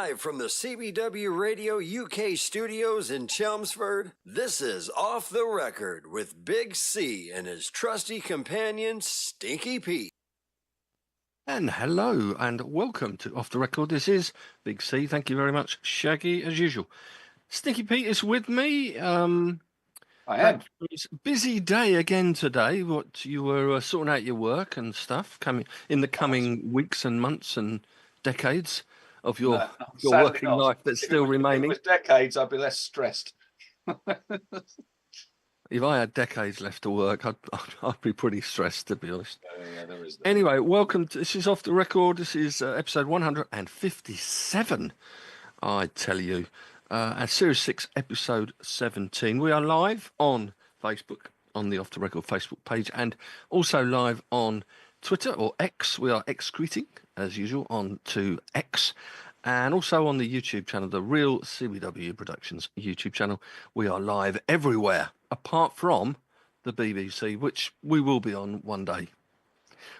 Live from the CBW Radio UK studios in Chelmsford, this is Off the Record with Big C and his trusty companion, Stinky Pete. And hello and welcome to Off the Record. This is Big C. Thank you very much, Shaggy, as usual. Stinky Pete is with me. I am. It's a busy day again today. What you were sorting out your work and stuff coming in the coming weeks and months and decades of your working life that's still remaining. If it was decades, I'd be less stressed. If I had decades left to work, I'd be pretty stressed, to be honest. Yeah, there is that. Anyway, welcome. This is Off the Record. This is episode 157, I tell you. And Series 6, episode 17. We are live on Facebook, on the Off the Record Facebook page, and also live on Twitter, or X. We are excreting, as usual, on to X. And also on the YouTube channel, the Real CBW Productions YouTube channel. We are live everywhere, apart from the BBC, which we will be on one day.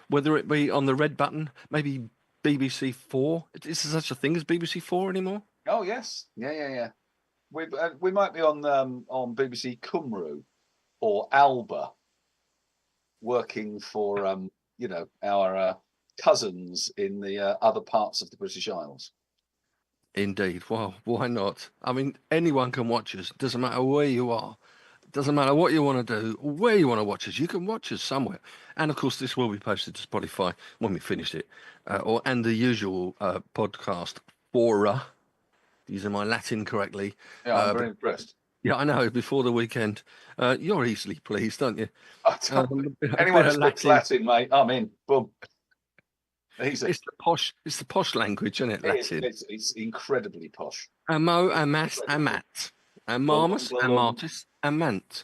Whether it be on the red button, maybe BBC 4. Is there such a thing as BBC 4 anymore? Oh, yes. Yeah. We might be on BBC Cymru or Alba, working for, our cousins in the other parts of the British Isles. Indeed. Well, why not? I mean, anyone can watch us. Doesn't matter where you are. Doesn't matter what you want to do, or where you want to watch us. You can watch us somewhere. And, of course, this will be posted to Spotify when we finish it. And the usual podcast fora, using my Latin correctly. Yeah, I'm very impressed. Yeah, I know, before the weekend. You're easily pleased, aren't you? Anyone who speaks Latin, mate, I'm in. Boom. It's the posh language, isn't it, Latin? It's incredibly posh. Amo, amas, amat. Marmus, amartis, amant.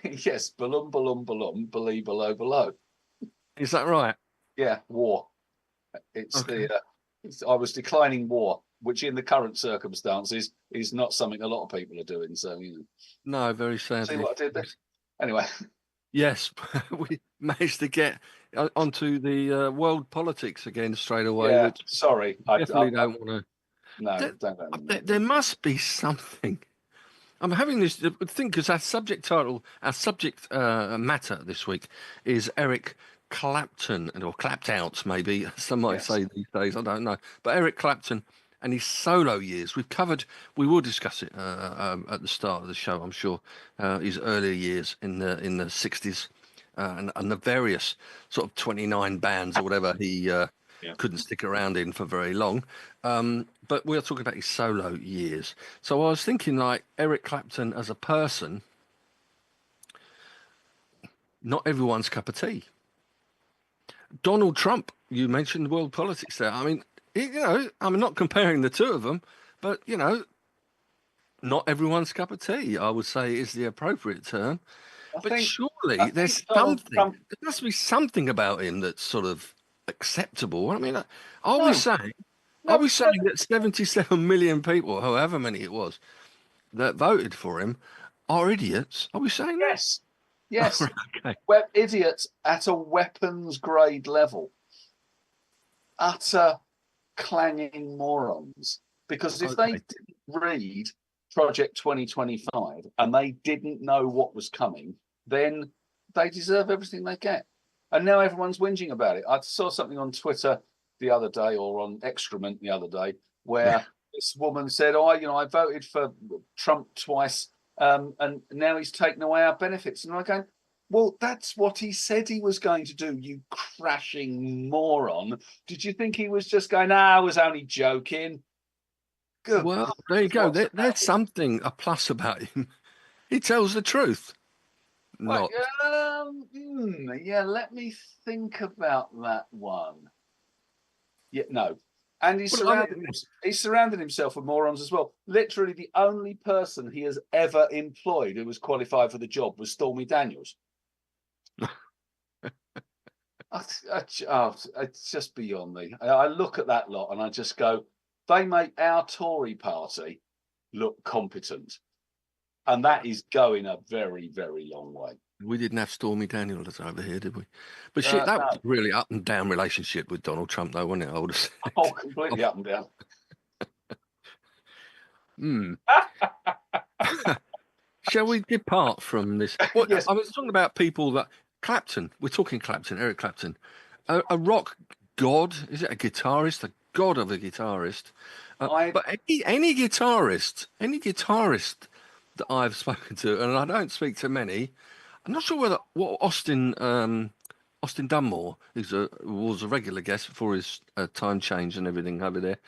Yes, balum, below. Is that right? Yeah, war. It's okay. I was declining war, which in the current circumstances is not something a lot of people are doing. So, No, very sadly. See what I did there? Anyway. Yes, we managed to get onto the world politics again straight away. Yeah, sorry. I definitely don't want to. No, don't. There must be something. I'm having this thing because our subject matter this week is Eric Clapton, or clapped out, maybe some might say these days. I don't know, but Eric Clapton and his solo years. We will discuss it at the start of the show, I'm sure. His earlier years in the 60s and the various sort of 29 bands or whatever he couldn't stick around in for very long. But we're talking about his solo years. So I was thinking, like, Eric Clapton as a person, not everyone's cup of tea. Donald Trump, you mentioned world politics there. I mean, I'm not comparing the two of them, but, not everyone's cup of tea, I would say, is the appropriate term. But surely there's something. There must be something about him that's sort of acceptable. I mean, are we saying that 77 million people, however many it was, that voted for him are idiots? Are we saying that? Yes. Okay. We're idiots at a weapons grade level. Utter clanging morons. Because if they didn't read Project 2025 and they didn't know what was coming, then they deserve everything they get. And now everyone's whinging about it. I saw something on Twitter the other day, or on Excrement the other day, where this woman said, I voted for Trump twice, and now he's taken away our benefits. And I go, well, that's what he said he was going to do, you crashing moron. Did you think he was just going, I was only joking? Good. Well, there you go. There's something, a plus about him. He tells the truth. Let me think about that one. Yeah, no. And he's surrounded himself with morons as well. Literally, the only person he has ever employed who was qualified for the job was Stormy Daniels. It's just beyond me. I look at that lot and I just go, they make our Tory party look competent. And that is going a very, very long way. We didn't have Stormy Daniels over here, did we? But that was really up and down relationship with Donald Trump, though, wasn't it? I would have said. Oh, completely up and down. Hmm. Shall we depart from this? Well, Yes. I was talking about people that Clapton. We're talking Clapton, Eric Clapton, a rock god. Is it a guitarist? A god of a guitarist. But any guitarist, that I've spoken to, and I don't speak to many. I'm not sure what Austin Dunmore, was a regular guest before his time change and everything over there.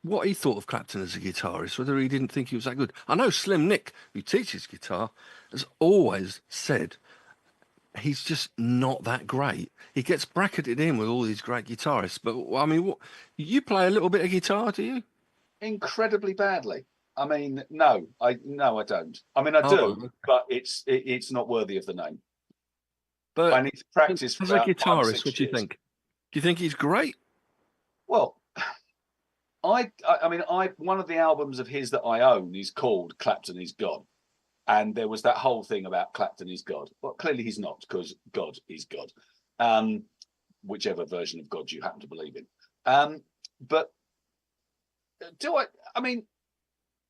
What he thought of Clapton as a guitarist, whether he didn't think he was that good. I know Slim Nick, who teaches guitar, has always said he's just not that great. He gets bracketed in with all these great guitarists, but I mean, you play a little bit of guitar, do you? Incredibly badly. I mean, no, I don't. I mean, I do, Okay. but it's not worthy of the name. But I need to practice for as a about 5 or guitarist, 6 what do you years. think? Do you think he's great? Well, I mean, one of the albums of his that I own is called Clapton is God. And there was that whole thing about Clapton is God. Well, clearly he's not, because God is God. Whichever version of God you happen to believe in. But I mean,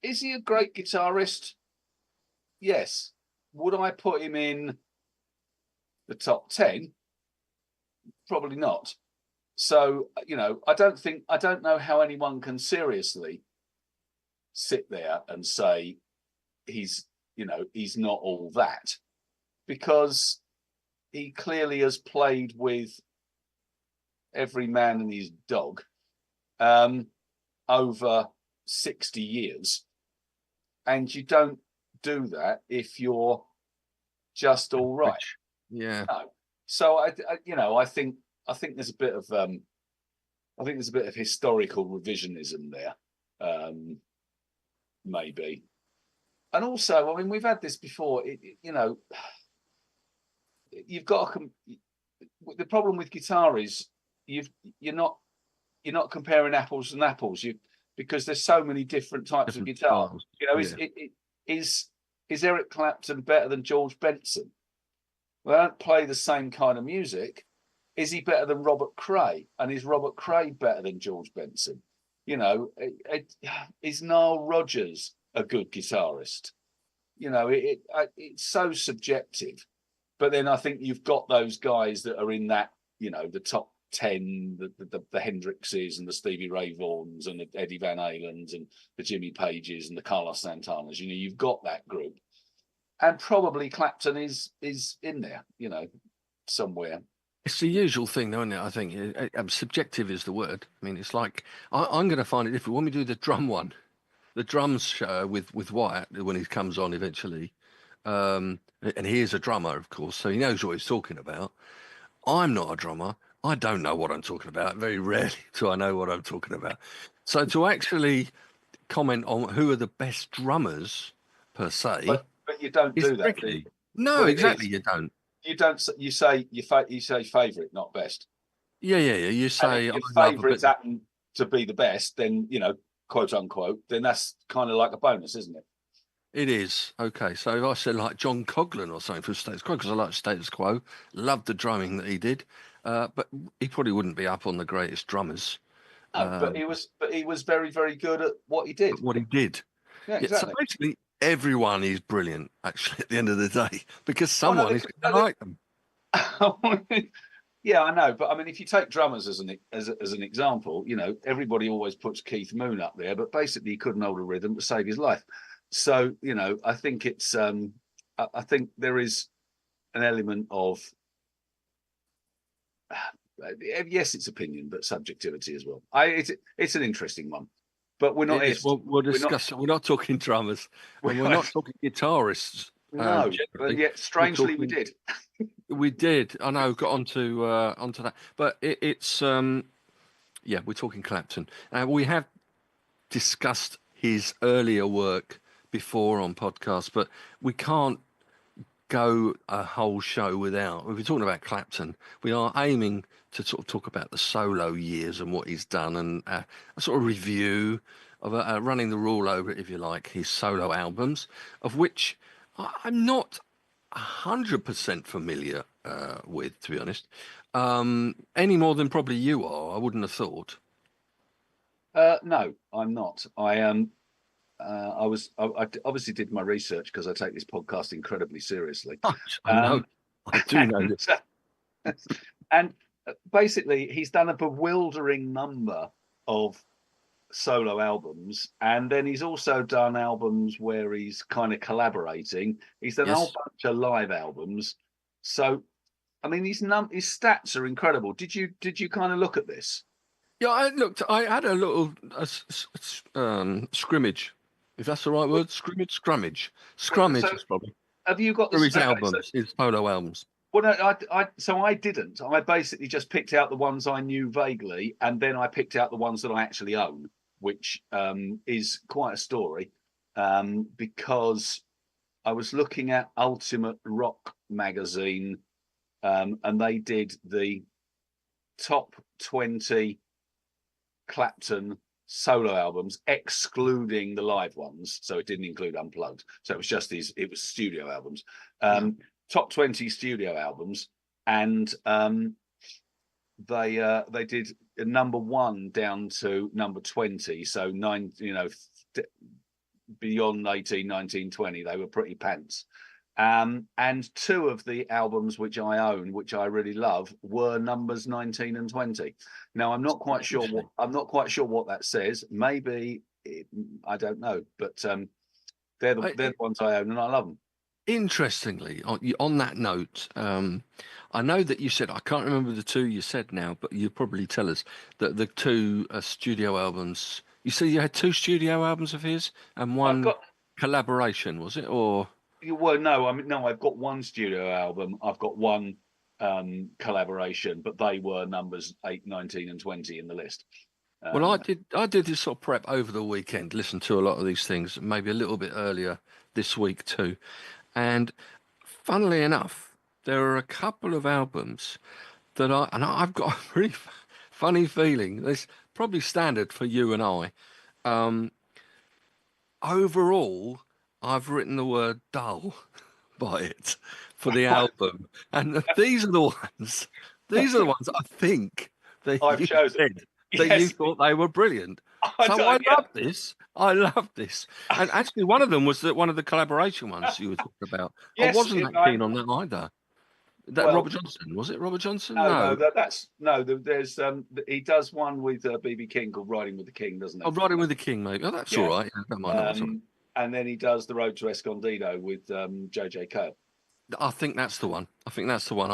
is he a great guitarist? Yes. Would I put him in the top 10? Probably not. So, I don't know how anyone can seriously sit there and say he's not all that, because he clearly has played with every man and his dog over 60 years. And you don't do that if you're just all right. Yeah. No. So I think there's a bit of historical revisionism there, maybe. And also, I mean, we've had this before. You've got the problem with guitar is you're not comparing apples and apples. Because there's so many different types of guitar. Styles. Is Eric Clapton better than George Benson? They don't play the same kind of music. Is he better than Robert Cray? And is Robert Cray better than George Benson? Is Nile Rodgers a good guitarist? It's so subjective. But then I think you've got those guys that are in that, the top 10, the Hendrixes and the Stevie Ray Vaughans and the Eddie Van Halens and the Jimmy Pages and the Carlos Santanas. You've got that group. And probably Clapton is in there, somewhere. It's the usual thing, though, isn't it? I think subjective is the word. I mean, it's like I'm going to find it difficult when we do the drum one, the drums show with Wyatt when he comes on eventually. And he is a drummer, of course, so he knows what he's talking about. I'm not a drummer. I don't know what I'm talking about. Very rarely do I know what I'm talking about. So to actually comment on who are the best drummers per se, but you don't do that. Tricky. No, exactly. You don't. You don't. You say favourite, not best. Yeah. You say and if your favourites happen to be the best, then quote unquote, then that's kind of like a bonus, isn't it? It is. Okay, so if I said like John Coghlan or something from Status Quo, because I like Status Quo, loved the drumming that he did, but he probably wouldn't be up on the greatest drummers. No, but he was very, very good at what he did. Yeah, exactly. So basically, everyone is brilliant, actually, at the end of the day, because someone is going to like them. Yeah, I know, but I mean, if you take drummers as an example, everybody always puts Keith Moon up there, but basically he couldn't hold a rhythm to save his life. So I think it's I think there is an element of yes, it's opinion, but subjectivity as well. It's an interesting one, but we're not. We'll discuss. We're not talking drummers, and we're not talking guitarists. No, but yet strangely we did. We did. I know. Got onto that, but it's we're talking Clapton. We have discussed his earlier work before on podcasts, but we can't go a whole show without. If we're talking about Clapton, we are aiming to sort of talk about the solo years and what he's done, and a sort of review of running the rule over it, if you like, his solo albums, of which I'm not 100% familiar with, to be honest, any more than probably you are. I wouldn't have thought. No, I'm not. I am. I obviously did my research because I take this podcast incredibly seriously. I know. I do know this. And basically, he's done a bewildering number of solo albums, and then he's also done albums where he's kind of collaborating. He's done a whole bunch of live albums. So, I mean, his stats are incredible. Did you kind of look at this? Yeah, I looked. I had a little scrimmage, if that's the right word. Scrummage is probably. Have you got his albums, his solo albums? Well, no, I didn't. I basically just picked out the ones I knew vaguely, and then I picked out the ones that I actually own, which is quite a story, because I was looking at Ultimate Rock magazine, and they did the top 20 Clapton solo albums, excluding the live ones. So it didn't include Unplugged. So it was just it was studio albums. Top 20 studio albums, and they did number 1 down to number 20. So beyond 18, 19, 20, they were pretty pants. And 2 of the albums which I own, which I really love, were numbers 19 and 20. Now I'm not quite sure what that says. Maybe I don't know, but they're the ones I own, and I love them. Interestingly, on that note, I know that you said, I can't remember the 2 you said now, but you probably tell us that the 2 studio albums. You said you had 2 studio albums of his and 1 collaboration, was it? Or well, no, I've got 1 studio album. I've got 1 collaboration, but they were numbers 8, 19, and 20 in the list. Well, I did this sort of prep over the weekend, listened to a lot of these things, maybe a little bit earlier this week too. And funnily enough, there are a couple of albums that I've got a really funny feeling. It's probably standard for you and I. Overall, I've written the word dull by it for the album. And these are the ones I think that I've chosen. That you thought they were brilliant. I love this. And actually, one of them was one of the collaboration ones you were talking about. Yes, I wasn't that keen on that either. Robert Johnson, was it Robert Johnson? No, there's he does one with BB King called Riding with the King, doesn't he? Oh, Riding with the King, maybe. Oh, that's all right. Yeah, don't mind that. And then he does The Road to Escondido with JJ Cale. I think that's the one. I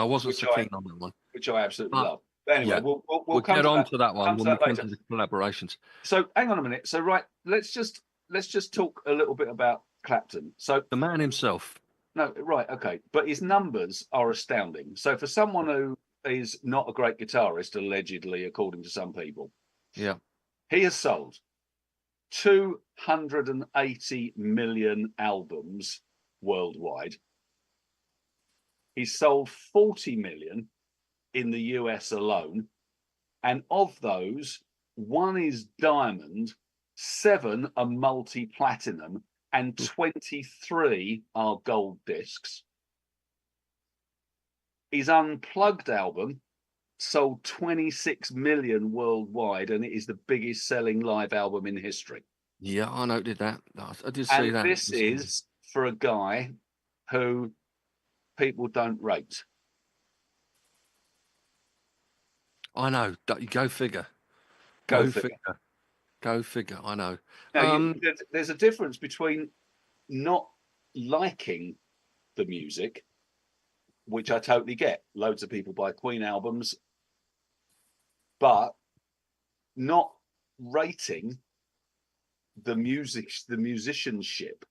wasn't so keen on that one, which I absolutely love. But anyway, we'll get on to that one when we come to the collaborations. So hang on a minute. So let's just talk a little bit about Clapton. So the man himself. No, right, okay. But his numbers are astounding. So for someone who is not a great guitarist, allegedly, according to some people, he has sold 280 million albums worldwide. He's sold 40 million in the US alone, and of those, 1 is diamond, 7 are multi-platinum, and 23 are gold discs. His Unplugged album sold 26 million worldwide, and it is the biggest selling live album in history. Yeah, I noted that. I did see that. This is for a guy who people don't rate. I know. Go figure. Go figure. I know. Now, there's a difference between not liking the music, which I totally get. Loads of people buy Queen albums, but not rating the music, the musicianship.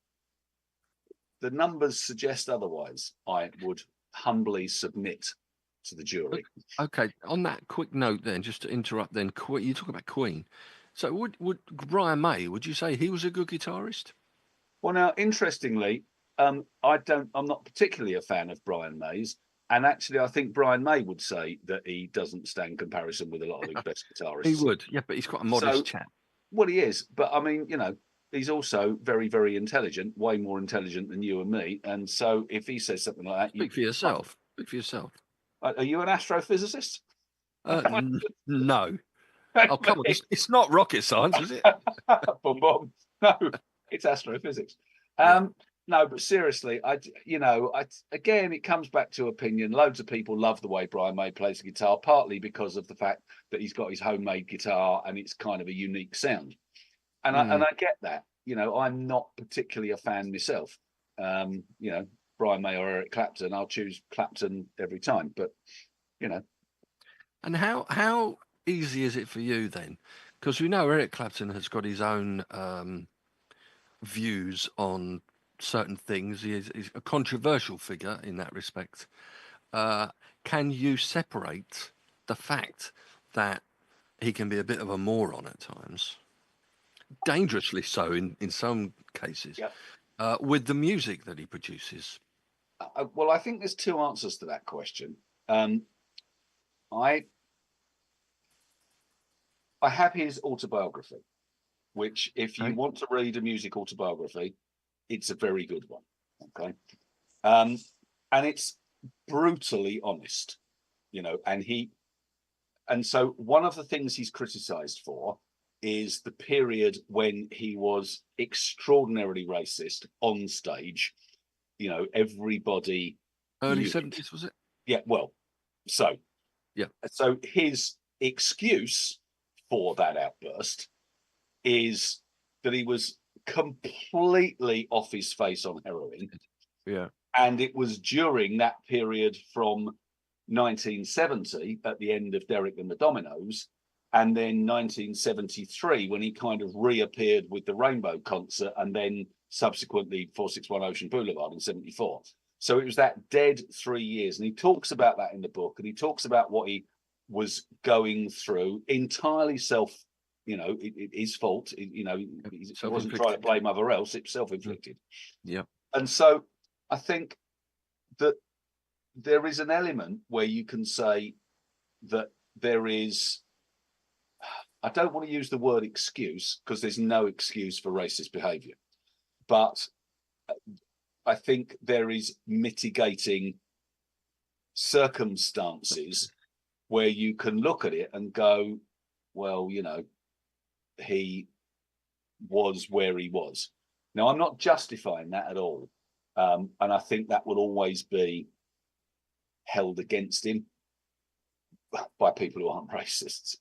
The numbers suggest otherwise. I would humbly submit to the jury. Okay, on that quick note then, just to interrupt then, you talk about Queen. So would Brian May, would you say he was a good guitarist? Well, now, interestingly, I'm not particularly a fan of Brian May's. And actually, I think Brian May would say that he doesn't stand comparison with a lot of the best guitarists. He would, yeah, but he's quite a modest chap. Well, he is. But I mean, he's also very, very intelligent, way more intelligent than you and me. And so if he says something like that... Speak for yourself. Speak for yourself. Are you an astrophysicist? No. Oh, come on. It's not rocket science, is it? No. It's astrophysics. Yeah. No, but seriously, again, it comes back to opinion. Loads of people love the way Brian May plays the guitar, partly because of the fact that he's got his homemade guitar and it's kind of a unique sound. And I get that. I'm not particularly a fan myself. Brian May or Eric Clapton, I'll choose Clapton every time. But And how easy is it for you then? Because we know Eric Clapton has got his own views on certain things. He's a controversial figure in that respect. Can you separate the fact that he can be a bit of a moron at times, dangerously so in some cases, with the music that he produces? Well, I think there's two answers to that question. I have his autobiography, which, if you want to read a music autobiography, it's a very good one. Okay, and it's brutally honest, and so one of the things he's criticised for is the period when he was extraordinarily racist on stage. Everybody Early 70s, was it? Yeah, well, so his excuse for that outburst is that he was completely off his face on heroin. Yeah. And it was during that period from 1970, at the end of Derek and the Dominoes, and then 1973, when he kind of reappeared with the Rainbow concert, and then subsequently 461 Ocean Boulevard in 74. So it was that dead 3 years. And he talks about that in the book, and he talks about what he was going through, entirely his fault. He wasn't trying to blame other else. It's self-inflicted. Yeah. And so I think that there is an element where you can say that there is, I don't want to use the word excuse, because there's no excuse for racist behavior, but I think there is mitigating circumstances where you can look at it and go, well, he was where he was. Now, I'm not justifying that at all. And I think that will always be held against him by people who aren't racists.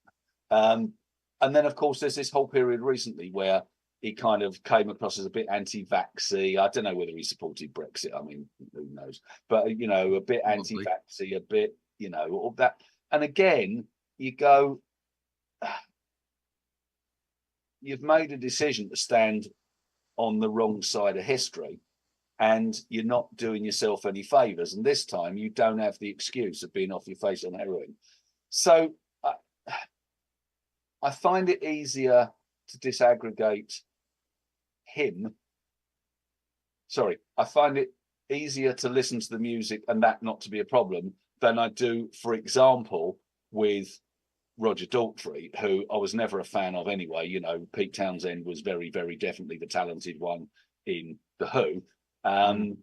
And then, of course, there's this whole period recently where he kind of came across as a bit anti-vaxxy. I don't know whether he supported Brexit. I mean, who knows? But, a bit anti-vaxxy, a bit, all that. And again, you go, you've made a decision to stand on the wrong side of history, and you're not doing yourself any favors. And this time you don't have the excuse of being off your face on heroin. So I find it easier to disaggregate him. Sorry, I find it easier to listen to the music and that not to be a problem than I do, for example, with Roger Daltrey, who I was never a fan of anyway. Pete Townsend was very, very definitely the talented one in The Who. And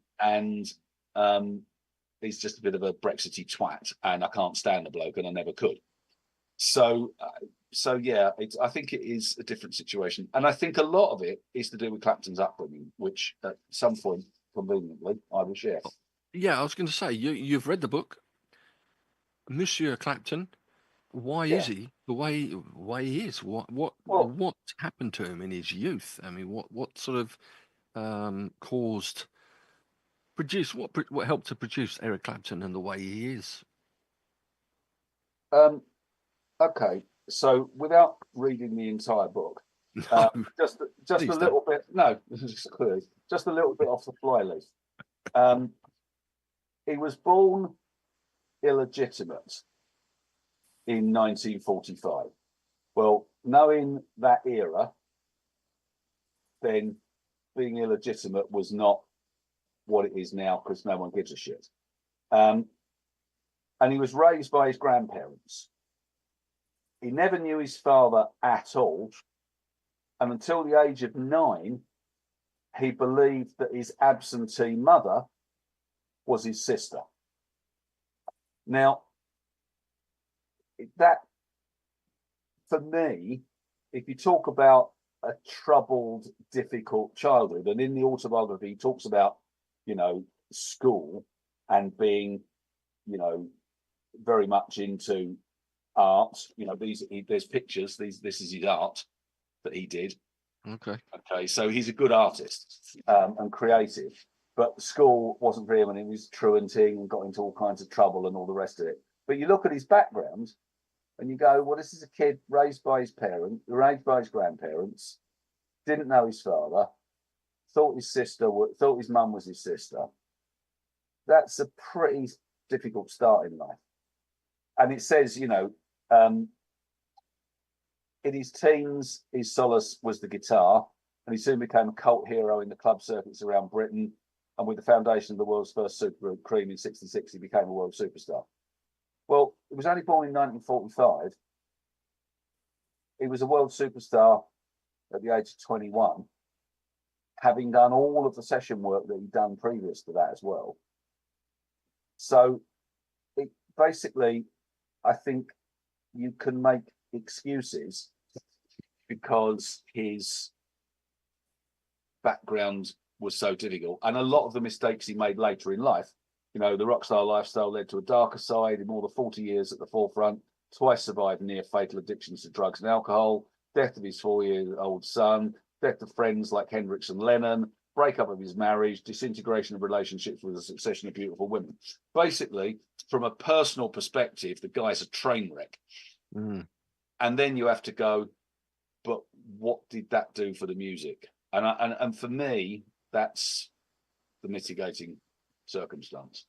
he's just a bit of a Brexity twat, and I can't stand the bloke, and I never could. So yeah, I think it is a different situation. And I think a lot of it is to do with Clapton's upbringing, which at some point, conveniently, I will share. Yeah, I was going to say, you've read the book, Monsieur Clapton. Why is he the way he is? What happened to him in his youth? I mean, what sort of what helped to produce Eric Clapton and the way he is? Okay, so without reading the entire book, just a little bit. No, just a little bit off the fly leaf. He was born illegitimate in 1945. Well, knowing that era, then being illegitimate was not what it is now, because no one gives a shit. And he was raised by his grandparents. He never knew his father at all. And until the age of 9, he believed that his absentee mother was his sister. Now, that, for me, if you talk about a troubled, difficult childhood. And in the autobiography, he talks about, school and being, very much into art. There's pictures. This is his art that he did. Okay. So he's a good artist and creative, but school wasn't for him, and he was truanting and got into all kinds of trouble and all the rest of it. But you look at his background, and you go, well, this is a kid raised by his grandparents, didn't know his father, thought his mum was his sister. That's a pretty difficult start in life. And it says, in his teens, his solace was the guitar, and he soon became a cult hero in the club circuits around Britain. And with the foundation of the world's first supergroup, Cream, in '66, he became a world superstar. Well, he was only born in 1945. He was a world superstar at the age of 21, having done all of the session work that he'd done previous to that as well. So basically, I think you can make excuses because his background was so difficult. And a lot of the mistakes he made later in life, the rock star lifestyle led to a darker side. In more than 40 years at the forefront, twice survived near fatal addictions to drugs and alcohol, death of his 4-year-old son, death of friends like Hendrix and Lennon, breakup of his marriage, disintegration of relationships with a succession of beautiful women. Basically, from a personal perspective, the guy's a train wreck. And then you have to go, but what did that do for the music? And for me, that's the mitigating circumstance.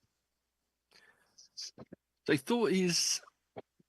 They thought his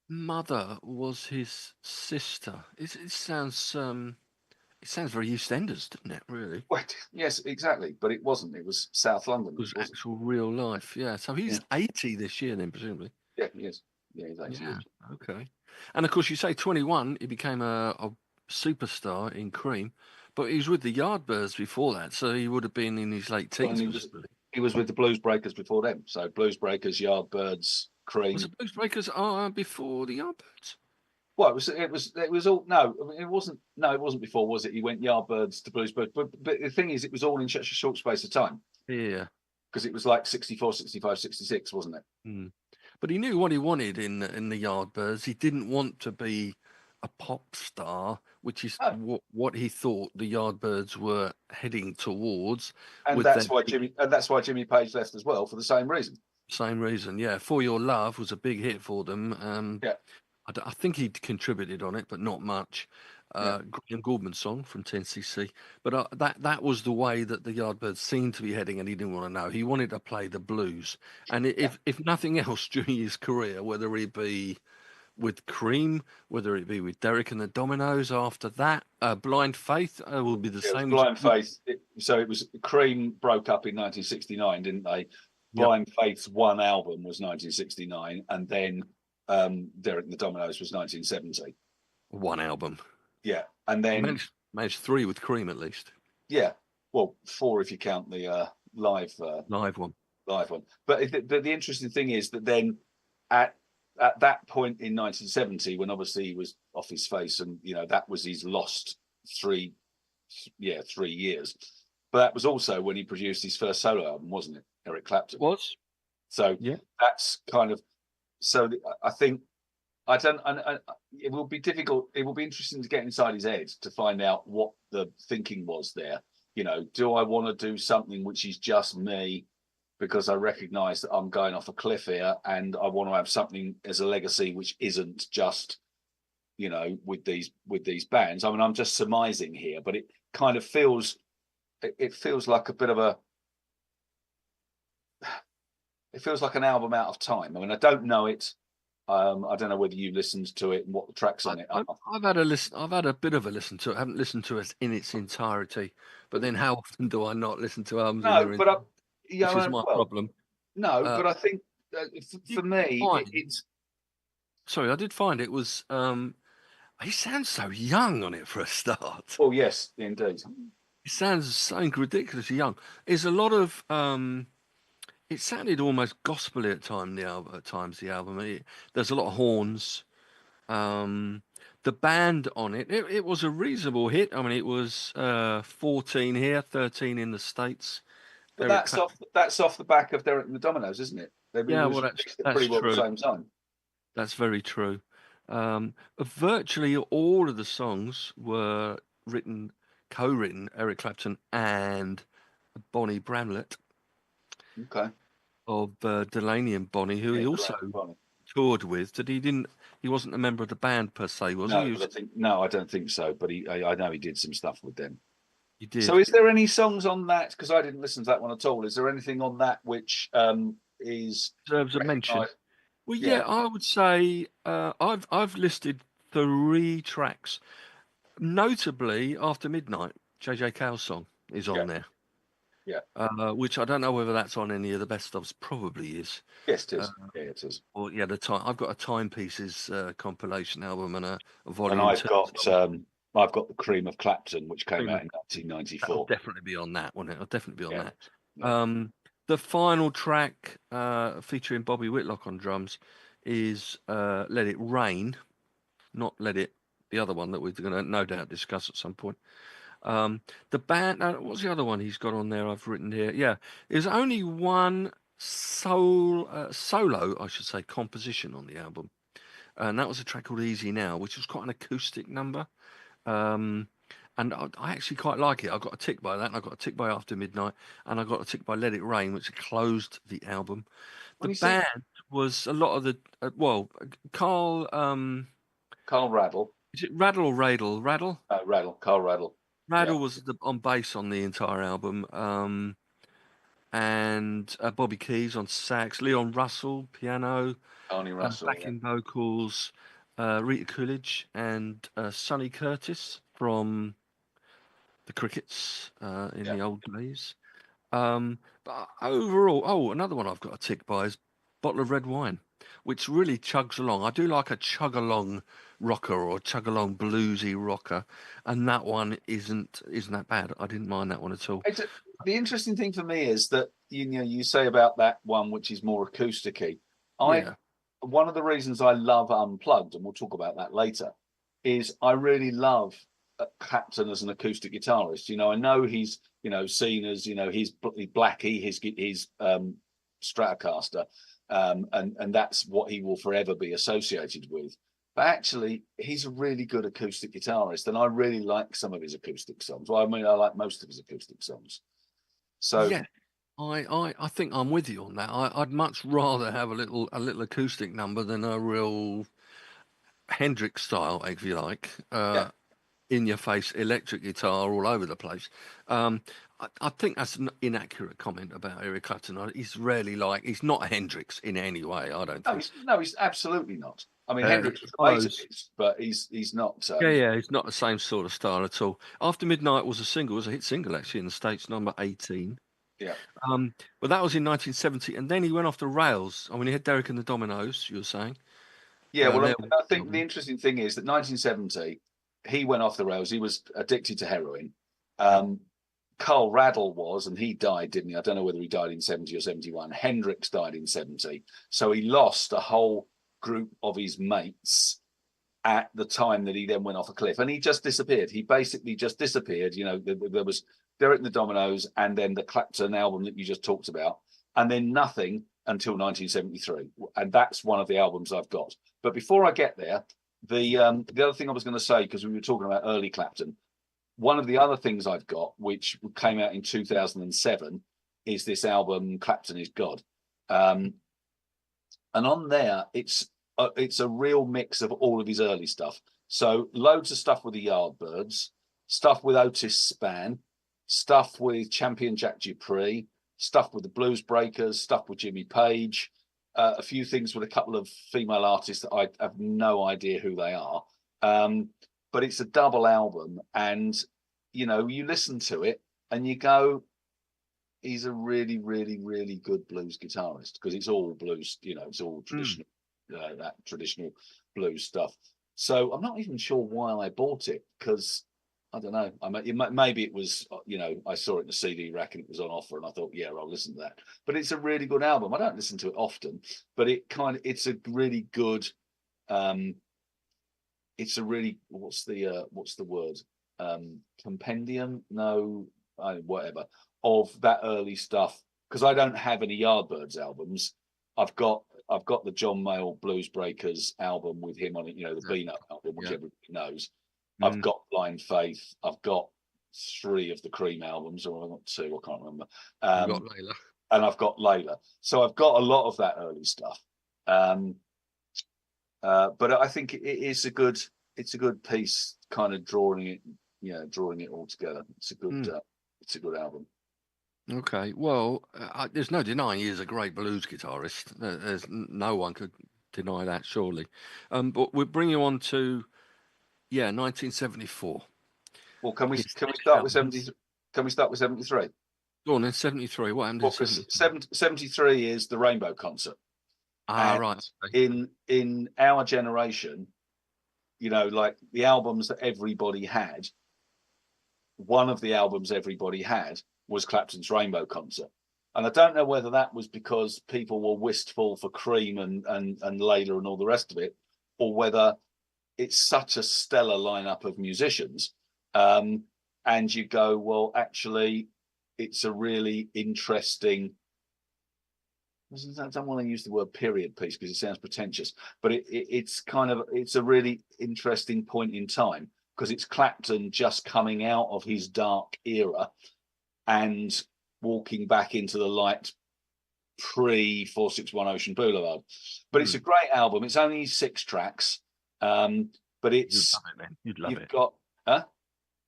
mother was his sister. It sounds very EastEnders, doesn't it? Really? Well, yes, exactly. But it wasn't. It was South London. It was actual real life. Yeah. So he's 80 this year, then presumably. Yeah, he is. Yeah, he's 80. Yeah. Okay. And of course, you say 21, he became a superstar in Cream, but he was with the Yardbirds before that, so he would have been in his late teens. He was with the Blues Breakers before them. So Blues Breakers, Yardbirds, Cream. Was the Blues Breakers before the Yardbirds? Well, it was all no. I mean, it wasn't. No, it wasn't before, was it? He went Yardbirds to Blues Breakers, but the thing is, it was all in such a short space of time. Yeah. Because it was like 64, 65, 66, wasn't it? But he knew what he wanted in the Yardbirds. He didn't want to be a pop star, which is what he thought the Yardbirds were heading towards. And that's why Jimmy Page left as well, for the same reason. Same reason, yeah. For Your Love was a big hit for them. Yeah. I think he contributed on it, but not much. Graham Gouldman's song from 10cc. But that was the way that the Yardbirds seemed to be heading, and he didn't want to know. He wanted to play the blues. And if nothing else during his career, whether it be with Cream, whether it be with Derek and the Dominoes after that, Blind Faith will be the same. Blind Faith. So it was Cream broke up in 1969, didn't they? Blind Faith's one album was 1969, and then Derek and the Dominoes was 1970. One album. Yeah, and then managed 3 with Cream at least. Yeah, well, 4 if you count the live one. But the interesting thing is that then at that point in 1970, when obviously he was off his face, and that was his lost 3 years. But that was also when he produced his first solo album, wasn't it? Eric Clapton was. So that's kind of. So I think. It will be difficult. It will be interesting to get inside his head to find out what the thinking was there. Do I want to do something which is just me because I recognise that I'm going off a cliff here, and I want to have something as a legacy which isn't just, with these bands. I mean, I'm just surmising here, but it kind of feels. It feels like a bit of a. It feels like an album out of time. I mean, I don't know it. I don't know whether you listened to it and what the tracks on it are. I've had a listen. I've had a bit of a listen to it. I haven't listened to it in its entirety. But then, how often do I not listen to albums? Which is my problem. No, but I think for me, it's. Sorry, I did find it was. He sounds so young on it for a start. Oh yes, indeed. He sounds so ridiculously young. There's a lot of. It sounded almost gospelly at times. The album. There's a lot of horns, but the band on it, it was a reasonable hit. I mean, it was 14 here, 13 in the States. But Eric that's off the back of Derek and the Dominoes, isn't it? They Yeah, was well, released at that's pretty well at the true. same time. That's very true. Virtually all of the songs were co-written, Eric Clapton and Bonnie Bramlett Okay. of Delaney and Bonnie, who he Yeah, also Delaney. toured with. He wasn't a member of the band per se, was he? No, but I don't think so. But I know he did some stuff with them. He did. So, is there any songs on that? Because I didn't listen to that one at all. Is there anything on that which is Deserves a mention. Well, Yeah. I would say I've listed 3 tracks, notably "After Midnight." JJ Cale's song is on there. Yeah. Which I don't know whether that's on any of the best ofs. Probably is. Yes, it is. Yeah, it is. Or yeah, I've got a Timepieces compilation album and a volume. And I've got the Cream of Clapton, which came out in 1994. That'll definitely be on that, won't it? I'll definitely be on that. Yeah. The final track featuring Bobby Whitlock on drums is "Let It Rain," not "Let It." The other one that we're going to no doubt discuss at some point. The band. What's the other one he's got on there? I've written here. Yeah, there's only one solo, I should say, composition on the album, and that was a track called "Easy Now," which was quite an acoustic number. And I actually quite like it. I got a tick by that, and I got a tick by "After Midnight," and I got a tick by "Let It Rain," which closed the album. The band was a lot of the Carl Rattle. Is it Raddle or Radle? Raddle? Rattle. Carl Rattle. Raddle was on bass on the entire album, and Bobby Keys on sax, Leon Russell piano, backing vocals, Rita Coolidge and Sonny Curtis from the Crickets in the old days. But overall, another one I've got a tick by is "Bottle of Red Wine," which really chugs along. I do like a chug along rocker or chug along bluesy rocker, and that one isn't that bad. I didn't mind that one at all. The interesting thing for me is that you say about that one which is more acousticy. One of the reasons I love Unplugged, and we'll talk about that later, is I really love Clapton as an acoustic guitarist. I know he's seen as he's Blackie, his Stratocaster, and that's what he will forever be associated with. But actually, he's a really good acoustic guitarist, and I really like some of his acoustic songs. Well, I mean, I like most of his acoustic songs. So yeah, I think I'm with you on that. I'd much rather have a little acoustic number than a real Hendrix style, if you like. In your face electric guitar all over the place. I think that's an inaccurate comment about Eric Clapton. He's not a Hendrix in any way. I don't think. He's absolutely not. I mean, Hendrix was amazing, but he's not. He's not the same sort of style at all. "After Midnight" was a hit single actually in the States, number 18. Yeah. But that was in 1970, and then he went off the rails. I mean, he had Derek and the Dominoes. You were saying. Yeah. Well, I think the interesting thing is that 1970. He went off the rails. He was addicted to heroin. Carl Rattle was, and he died, didn't he? I don't know whether he died in 70 or 71. Hendrix died in 70. So he lost a whole group of his mates at the time that he then went off a cliff. And he just disappeared. He basically just disappeared. There was Derek and the Dominoes and then the Clapton album that you just talked about. And then nothing until 1973. And that's one of the albums I've got. But before I get there, the other thing I was going to say, because we were talking about early Clapton, one of the other things I've got, which came out in 2007, is this album "Clapton Is God," and on there it's a real mix of all of his early stuff. So loads of stuff with the Yardbirds, stuff with Otis Spann, stuff with Champion Jack Dupree, stuff with the Blues Breakers, stuff with Jimmy Page. A few things with a couple of female artists that I have no idea who they are. But it's a double album, and you listen to it and you go, he's a really, really, really good blues guitarist, because it's all blues, it's all traditional, that traditional blues stuff. So I'm not even sure why I bought it, because I don't know. Maybe it was, I saw it in the CD rack and it was on offer, and I thought, yeah, I'll listen to that. But it's a really good album. I don't listen to it often, but it's a really good it's a really what's the word, compendium, no, whatever, of that early stuff, because I don't have any Yardbirds albums. I've got the John Mayall Blues Breakers album with him on it, you know, the Beano album, which everybody knows. I've got Blind Faith. I've got 3 of the Cream albums, or I've got 2, I can't remember. You've got Layla. And I've got Layla. So I've got a lot of that early stuff. But I think it is a good piece, kind of drawing it all together. It's a good album. Okay, well, there's no denying he is a great blues guitarist. There's no one could deny that, surely. But we'll bring you on to 1974. Well, can we start with 70? Can we start with 73? Go on then, 73. What happened in 73? 73 is the Rainbow Concert. Right. Okay. In our generation, you know, like the albums that everybody had, one of the albums everybody had was Clapton's Rainbow Concert. And I don't know whether that was because people were wistful for Cream and Layla and all the rest of it, or whether it's such a stellar lineup of musicians. And you go, well, actually, it's a really interesting, I don't want to use the word period piece because it sounds pretentious, but it's a really interesting point in time, because it's Clapton just coming out of his dark era and walking back into the light pre 461 Ocean Boulevard. But it's a great album. It's only 6 tracks, but it's you'd love it.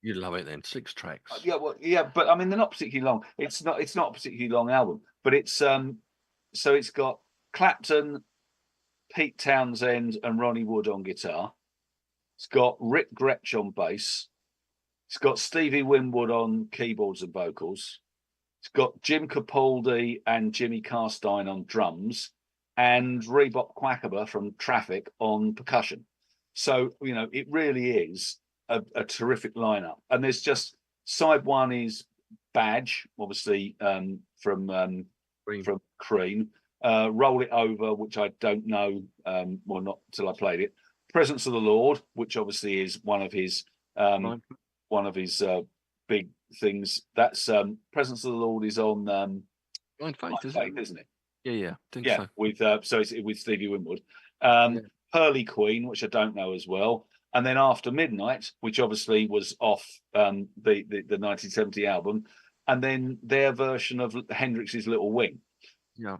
You'd love it then. 6 tracks. But I mean, they're not particularly long. It's not a particularly long album, but it's so it's got Clapton, Pete Townsend, and Ronnie Wood on guitar. It's got Rick Gretsch on bass. It's got Stevie Winwood on keyboards and vocals. It's got Jim Capaldi and Jimmy Carstein on drums, and Reebok Quackaba from Traffic on percussion. So, you know, it really is a terrific lineup. And there's just side 1 is Badge, obviously, from Cream. Roll It Over, which I don't know, well, not till I played it. Presence of the Lord, which obviously is one of his big things. That's Presence of the Lord is on Blind Faith, isn't it? Yeah, think so. With so it's with Stevie Winwood. Pearly Queen, which I don't know as well. And then After Midnight, which obviously was off the 1970 album, and then their version of Hendrix's Little Wing. Yeah.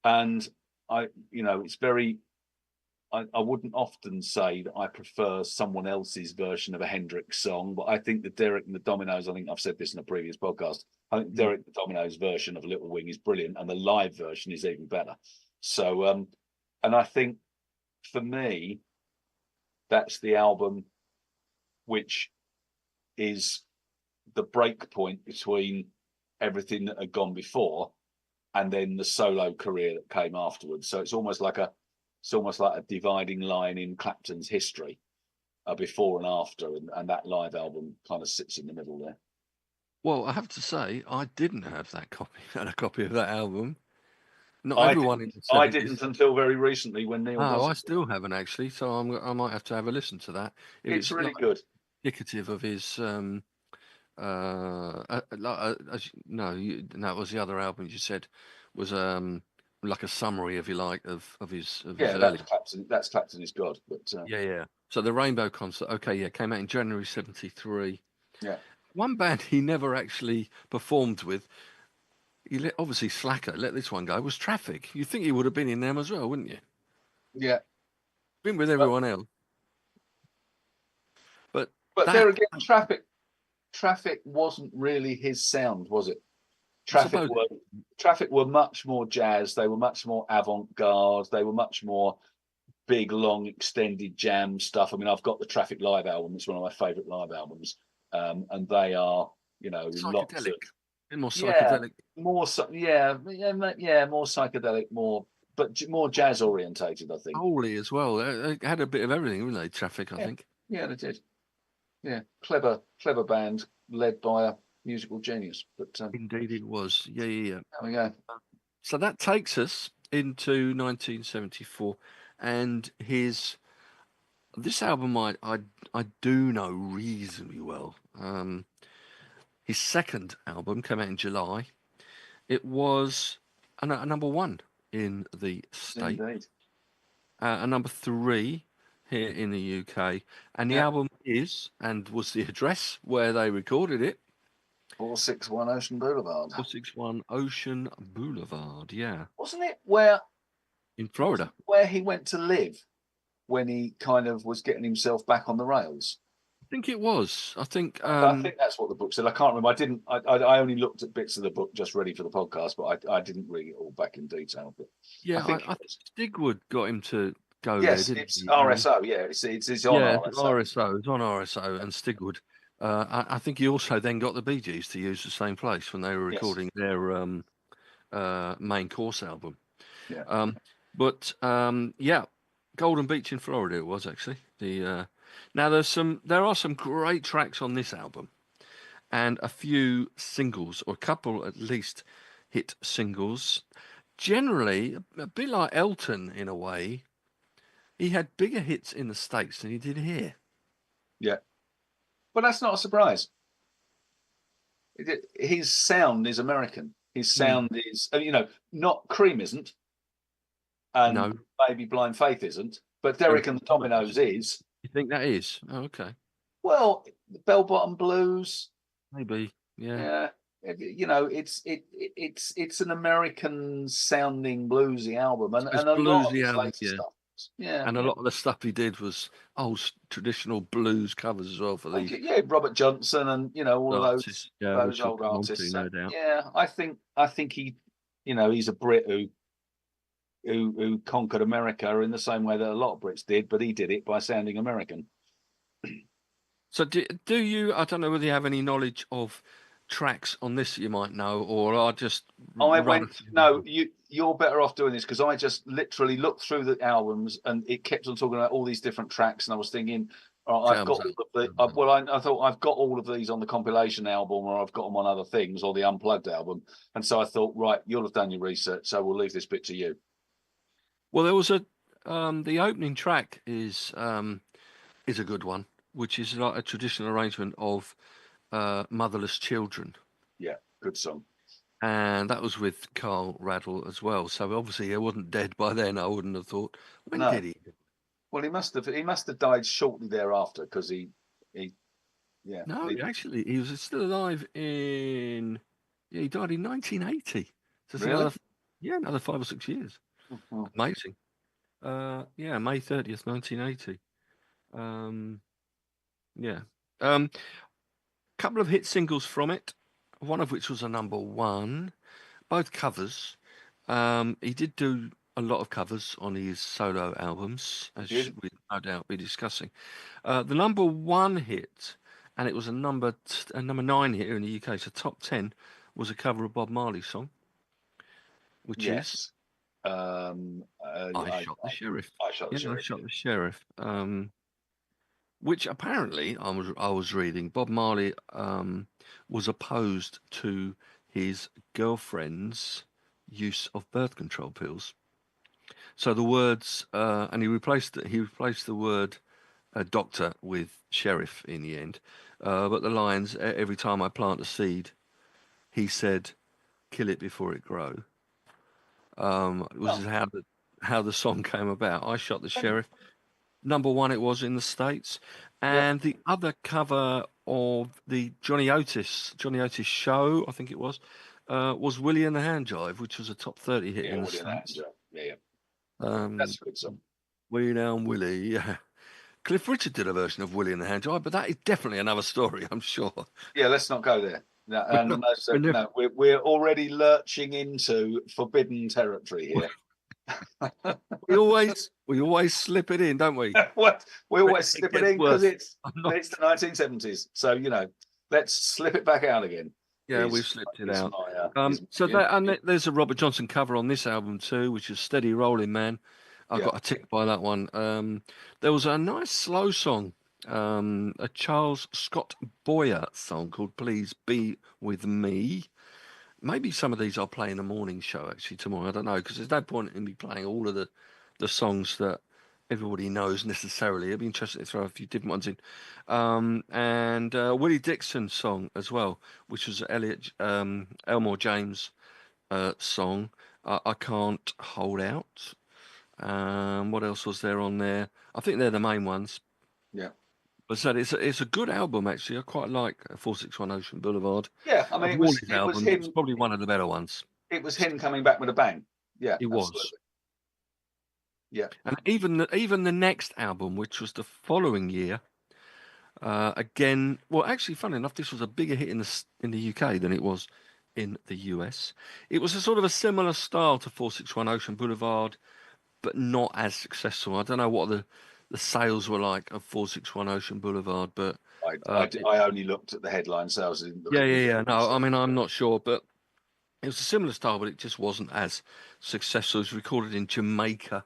And it's very, I wouldn't often say that I prefer someone else's version of a Hendrix song, but I think the Derek and the Dominoes, I think I've said this in a previous podcast, I think Derek and the Dominoes version of Little Wing is brilliant, and the live version is even better. So, and I think for me, that's the album which is the break point between everything that had gone before and then the solo career that came afterwards. So it's almost like a dividing line in Clapton's history, before and after, and that live album kind of sits in the middle there. Well, I have to say, I didn't have a copy of that album. Not everyone in the 70s. I didn't until very recently when Neil. I still haven't actually, so I might have to have a listen to that. It's really good. Indicative of his that was the other album you said was like a summary, if you like, of his early. That's Clapton is God. But yeah. So the Rainbow Concert, came out in January 73. Yeah. One band he never actually performed with, obviously Slacker let this one go, was Traffic. You think he would have been in them as well, wouldn't you? Yeah. Been with everyone else. But there again, Traffic wasn't really his sound, was it? Traffic were much more jazz. They were much more avant-garde. They were much more big, long, extended jam stuff. I mean, I've got the Traffic live album. It's one of my favourite live albums, and they are, psychedelic. lots of more psychedelic. More psychedelic, but more jazz orientated, I think. Holy as well. They had a bit of everything, didn't they? Traffic, I think. Yeah, they did. Yeah, clever band led by a musical genius. But indeed, it was. Yeah. There we go. So that takes us into 1974, and his This album I do know reasonably well. His second album came out in July. It was a number one in the States, Indeed. a number three here in the UK, and the Yeah. album is and was the address where they recorded it. 461 Ocean Boulevard. 461 Ocean Boulevard, yeah. Wasn't it where In Florida. where he went to live when he kind of was getting himself back on the rails? I think it was. I think I think that's what the book said. I can't remember. I didn't. I only looked at bits of the book just ready for the podcast, but I didn't read it all back in detail. But yeah, I think Stigwood got him to go there, yes, didn't it's he? RSO. Yeah, it's on Yeah, RSO. RSO. It's on RSO and Stigwood. I think he also then got the Bee Gees to use the same place when they were recording their main course album. Yeah. Yeah, Golden Beach in Florida it was actually. Now there are some great tracks on this album, and a few singles, or a couple at least, hit singles. Generally, a bit like Elton in a way. He had bigger hits in the States than he did here. Yeah, but that's not a surprise. His sound is American. His sound is, not Cream isn't, and maybe Blind Faith isn't, but Derek and the Dominoes is. You think that is? Oh, okay. Well, the Bell Bottom Blues, maybe. Yeah. Yeah. It's an American sounding bluesy album, and a lot of his later stuff. Yeah, and a lot of the stuff he did was traditional blues covers as well for these. Yeah, Robert Johnson and all of those old artists. No doubt. Yeah, I think he, he's a Brit who conquered America in the same way that a lot of Brits did, but he did it by sounding American. So do you? I don't know whether you have any knowledge of tracks on this you might know, or I just you're better off doing this, because I just literally looked through the albums and it kept on talking about all these different tracks, and I was thinking, I've got all of the I thought I've got all of these on the compilation album, or I've got them on other things, or the unplugged album, and so I thought, right, you'll have done your research, so we'll leave this bit to you. Well, there was the opening track is a good one, which is like a traditional arrangement of Motherless Children. Yeah, good song. And that was with Carl Raddle as well. So obviously he wasn't dead by then, I wouldn't have thought. When did he? Well, he must have died shortly thereafter, because he No, actually he was still alive he died in 1980. So really? Another 5 or 6 years. Mm-hmm. Amazing. May 30th, 1980. Couple of hit singles from it, one of which was a number one, both covers. He did do a lot of covers on his solo albums, as we'll no doubt be discussing. The number one hit, and it was a number 9 here in the UK, so top 10, was a cover of Bob Marley's song, which is I Shot the Sheriff. I Shot the Sheriff. I Shot the Sheriff. Which apparently I was reading, Bob Marley was opposed to his girlfriend's use of birth control pills. So the words, and he replaced the word doctor with sheriff in the end. But the lines, every time I plant a seed, he said, kill it before it grow. Was how the song came about. I Shot the Sheriff. Number one it was in the States. And the other cover of the Johnny Otis show, I think it was Willie and the Hand Jive, which was a top 30 hit in the States. Yeah. That's a good song. Willie Down Willie, yeah. Cliff Richard did a version of Willie and the Hand Jive, but that is definitely another story, I'm sure. Yeah, let's not go there. We're already lurching into forbidden territory here. we always slip it in, don't we? We always slip it in because it's the 1970s. So let's slip it back out again. Yeah, we've slipped it out. There's a Robert Johnson cover on this album too, which is Steady Rolling Man. I got a tick by that one. There was a nice slow song, a Charles Scott Boyer song called Please Be With Me. Maybe some of these I'll play in the morning show actually tomorrow. I don't know, because there's no point in me playing all of the songs that everybody knows necessarily. It'd be interesting to throw a few different ones in. And Willie Dixon's song as well, which was Elmore James' song. I Can't Hold Out. What else was there on there? I think they're the main ones. Yeah. But so it's a good album actually. I quite like 461 Ocean Boulevard. Yeah, I mean, Of all his it was albums, him. it's probably one of the better ones. It was him coming back with a bang. Yeah, It was. absolutely. Yeah. And even the next album, which was the following year, again, well, actually, funny enough, this was a bigger hit in the UK than it was in the US. It was a sort of a similar style to 461 Ocean Boulevard, but not as successful. I don't know what the sales were like of 461 Ocean Boulevard, but I only looked at the headline sales. I didn't look yeah. No, I mean, I'm not sure, but it was a similar style, but it just wasn't as successful. It was recorded in Jamaica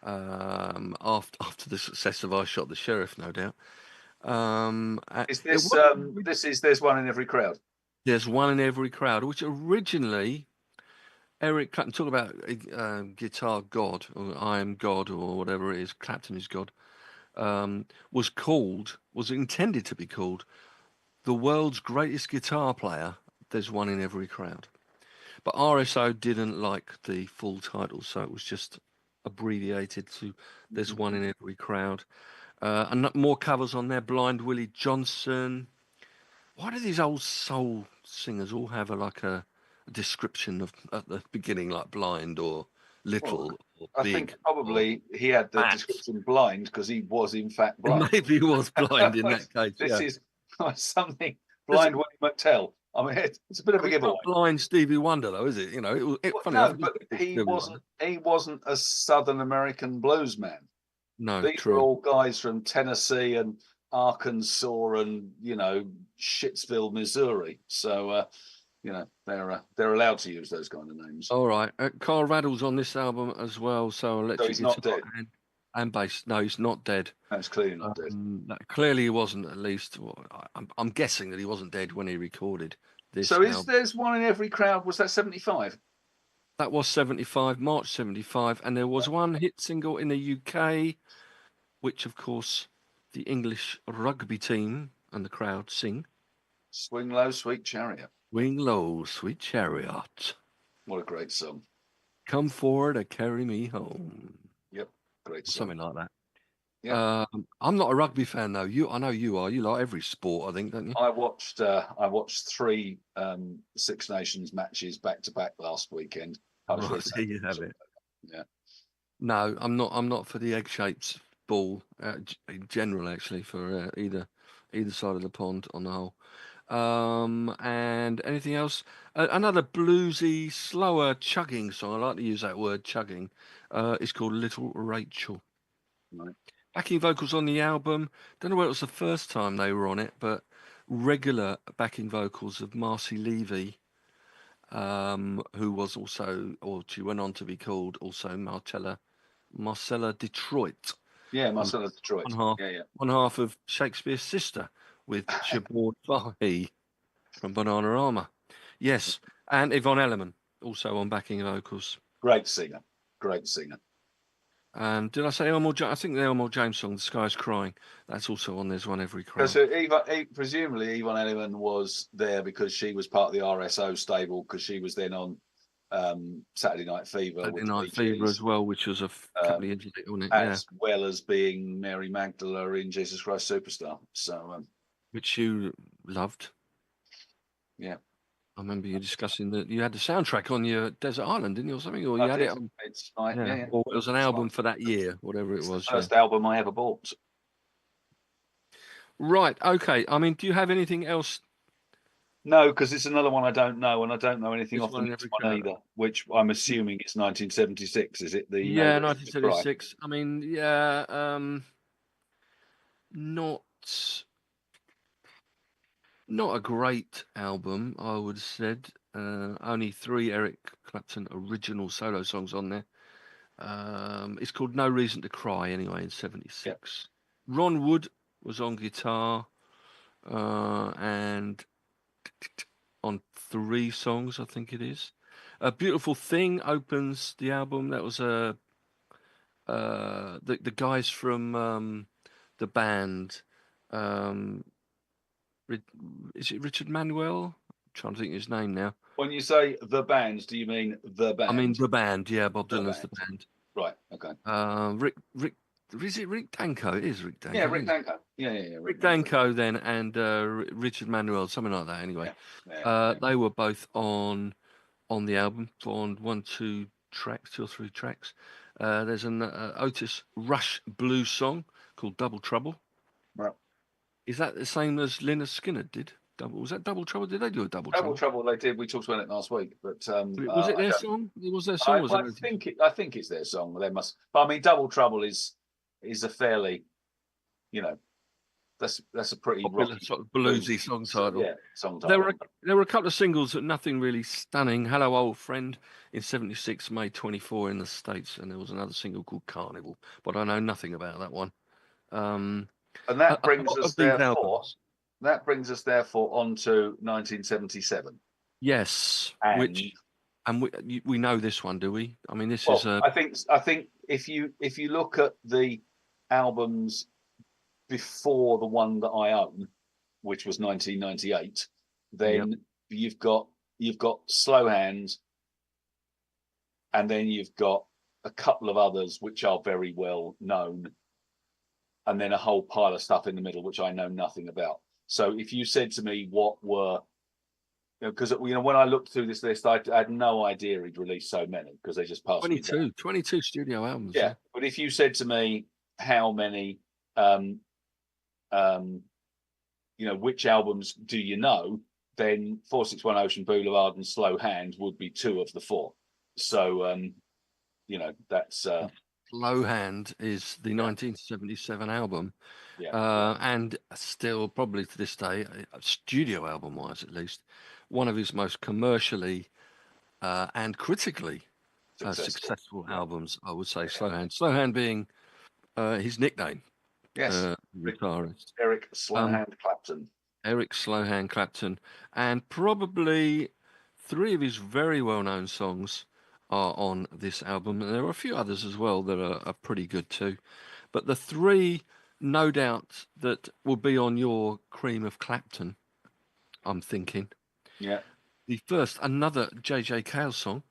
after the success of I Shot the Sheriff, no doubt. Is this There's One in Every Crowd? There's One in Every Crowd, which originally Eric Clapton, talk about guitar god, or I am God, or whatever it is, Clapton is God, was intended to be called the world's greatest guitar player. There's One in Every Crowd. But RSO didn't like the full title, so it was just abbreviated to There's One in Every Crowd. And more covers on there. Blind Willie Johnson. Why do these old soul singers all have a description of at the beginning, like blind or little or I big? think probably he had the description blind because he was in fact blind. Maybe he was blind in that case. This is something blind Willie McTell. I mean, it's a bit of a giveaway. Not blind Stevie Wonder, though, is it? You know, but he wasn't a Southern American blues man. No, these true. were all guys from Tennessee and Arkansas and Shittsville, Missouri. So they're allowed to use those kind of names. All right, Carl Raddle's on this album as well. So electric he's not dead. And bass. No, he's not dead. That's clearly not dead. Clearly he wasn't. At least I'm guessing that he wasn't dead when he recorded this. So There's One in Every Crowd? Was that 75? That was 75, March 75, and there was one hit single in the UK, which of course the English rugby team and the crowd sing. Swing Low, Sweet Chariot. Swing low, sweet chariot. What a great song. Come forward and carry me home. Yep, great song. Something like that. Yeah. I'm not a rugby fan though. I know you are. You like every sport, I think, don't you? I watched 3 Six Nations matches back to back last weekend. Right, there you have it. Yeah. No, I'm not for the egg-shaped ball in general, actually, for either side of the pond on the whole. And anything else? Another bluesy, slower chugging song. I like to use that word, chugging. It's called Little Rachel. Right. Backing vocals on the album. Don't know whether it was the first time they were on it, but regular backing vocals of Marcy Levy, who was also, or she went on to be called also Marcella Detroit. Yeah, Marcella Detroit. One half of Shakespeare's sister with Siobhan Fahey from Bananarama. Yes, and Yvonne Elliman also on backing vocals. Great singer. And did I say Elmore James? I think the Elmore James song, "The Sky's Crying," that's also on There's One Every Crowd. So presumably Yvonne Elliman was there because she was part of the RSO stable, because she was then on Saturday Night Fever. Saturday Night Fever as well, which was a couple of years later, wasn't it? As well as being Mary Magdalene in Jesus Christ Superstar. So, which you loved. Yeah. I remember you discussing that you had the soundtrack on your Desert Island, didn't you, or something? Or you had it on... It's yeah. Or it was an album for that year, whatever it was. The first album I ever bought. Right, okay. I mean, do you have anything else? No, because it's another one I don't know, and I don't know anything off the next one either, which I'm assuming it's 1976, is it? 1976. I mean, not a great album, I would have said. Only 3 Eric Clapton original solo songs on there. It's called No Reason to Cry, anyway, in 76. Yep. Ron Wood was on guitar, and on 3 songs, I think it is. A Beautiful Thing opens the album. That was a the guys from the band. Um, is it Richard Manuel? I'm trying to think of his name now. When you say the bands, do you mean the band? I mean the band. Yeah, Bob The Dylan's band. the band. Right. Okay. Rick. Is it Rick Danko? It is Rick Danko. Yeah, Rick Danko. Yeah. Rick Danko then, and Richard Manuel, something like that. Anyway, Yeah. they were both on the album on 2 or 3 tracks. There's an Otis Rush blues song called Double Trouble. Right. Is that the same as Lynyrd Skynyrd did? Was that Double Trouble? Did they do a Double Trouble? Double Trouble they did. We talked about it last week, but was it their song? It was their song. I think it's their song. They must. But I mean, Double Trouble is a fairly, that's a pretty rocky, sort of bluesy song title. Yeah, song title. There were a couple of singles that nothing really stunning. Hello, Old Friend in '76, May 24 in the States, and there was another single called Carnival, but I know nothing about that one. And that brings us therefore on to 1977. Yes, and we know this one, do we? I mean, this is. I think if you look at the albums before the one that I own, which was 1998, then you've got Slow Hands, and then you've got a couple of others which are very well known, and then a whole pile of stuff in the middle which I know nothing about. So if you said to me what were, because when I looked through this list, I had no idea he'd released so many, because they just passed 22 studio albums. Yeah, but if you said to me how many, which albums do you know, then 461 Ocean Boulevard and Slow Hand would be 2 of the 4. So, that's. Slow Hand is the 1977 album, and still probably to this day, studio album-wise at least, one of his most commercially and critically successful albums, I would say. Slow Hand. Slow Hand being his nickname. Yes, guitarist Eric Slowhand Clapton. Eric Slowhand Clapton, and probably 3 of his very well-known songs are on this album, and there are a few others as well that are pretty good too. But the 3, no doubt, that will be on your cream of Clapton, I'm thinking. Yeah. The first, another J.J. Cale song.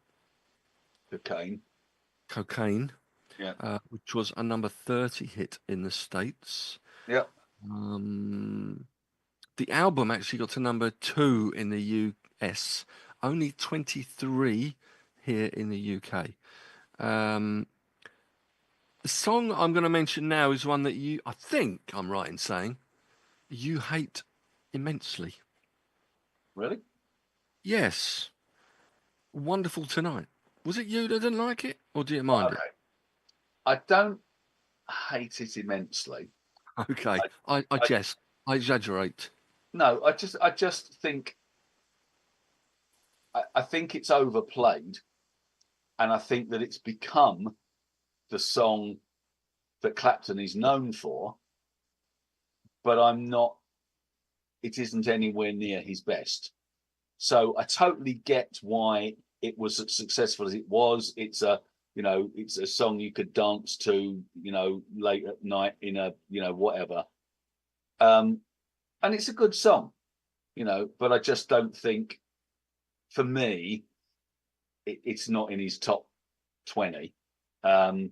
Cocaine. Yeah. Which was a number 30 hit in the States. Yeah. The album actually got to number 2 in the US, only 23 here in the UK. The song I'm going to mention now is one that I think I'm right in saying, you hate immensely. Really? Yes. Wonderful Tonight. Was it you that didn't like it, or do you mind it? I don't hate it immensely. Okay, I exaggerate. No, I just think I think it's overplayed, and I think that it's become the song that Clapton is known for, but it isn't anywhere near his best. So I totally get why it was as successful as it was. It's a song you could dance to, late at night in a, whatever. And it's a good song, but I just don't think, for me, it's not in his top 20. And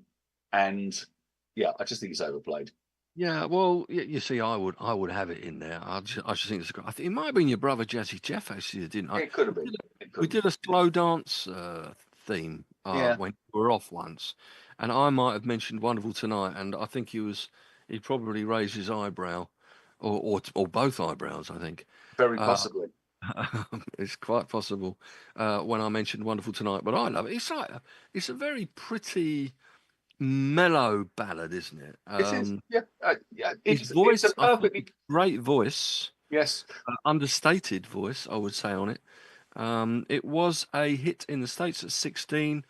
yeah, I just think it's overplayed. Yeah, well, you see, I would have it in there. I just think it's great. I think it might have been your brother Jazzy Jeff actually, didn't I? It could have been. We did a slow dance theme when we were off once, and I might have mentioned "Wonderful Tonight," and I think he probably raised his eyebrow, or both eyebrows. I think very possibly. It's quite possible when I mentioned "Wonderful Tonight," but I love it. It's a very pretty, mellow ballad, isn't it? It is. Yeah. His voice, it's a perfectly great voice. Yes. Understated voice, I would say, on it. It was a hit in the States at 16,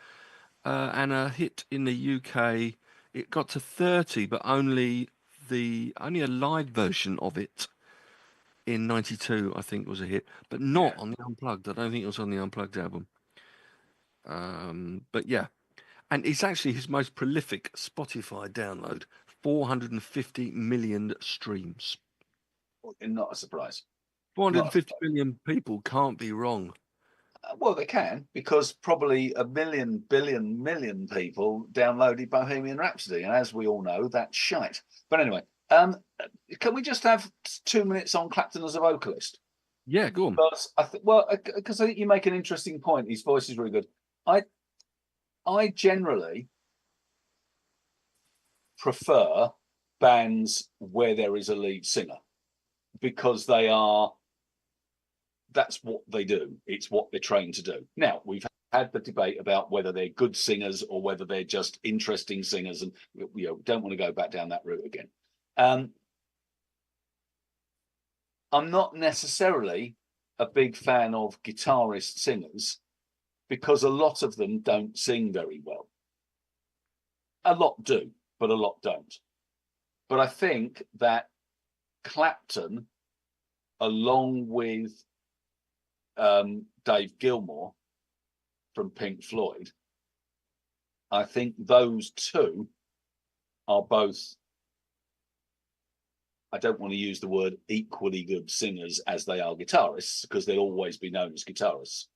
and a hit in the UK. It got to 30, but only a live version of it in 92, I think, was a hit, but not on the Unplugged. I don't think it was on the Unplugged album. But yeah. And it's actually his most prolific Spotify download, 450 million streams. Not a surprise. 450 million people can't be wrong. Well, they can, because probably a million people downloaded Bohemian Rhapsody, and as we all know, that's shite. But anyway, can we just have 2 minutes on Clapton as a vocalist? Yeah, go on. Because I think you make an interesting point. His voice is really good. I generally prefer bands where there is a lead singer, because that's what they do. It's what they're trained to do. Now, we've had the debate about whether they're good singers or whether they're just interesting singers, and don't want to go back down that route again. I'm not necessarily a big fan of guitarist singers, because a lot of them don't sing very well. A lot do, but a lot don't. But I think that Clapton, along with Dave Gilmour from Pink Floyd, I think those two are both, I don't want to use the word equally good singers as they are guitarists, because they'll always be known as guitarists,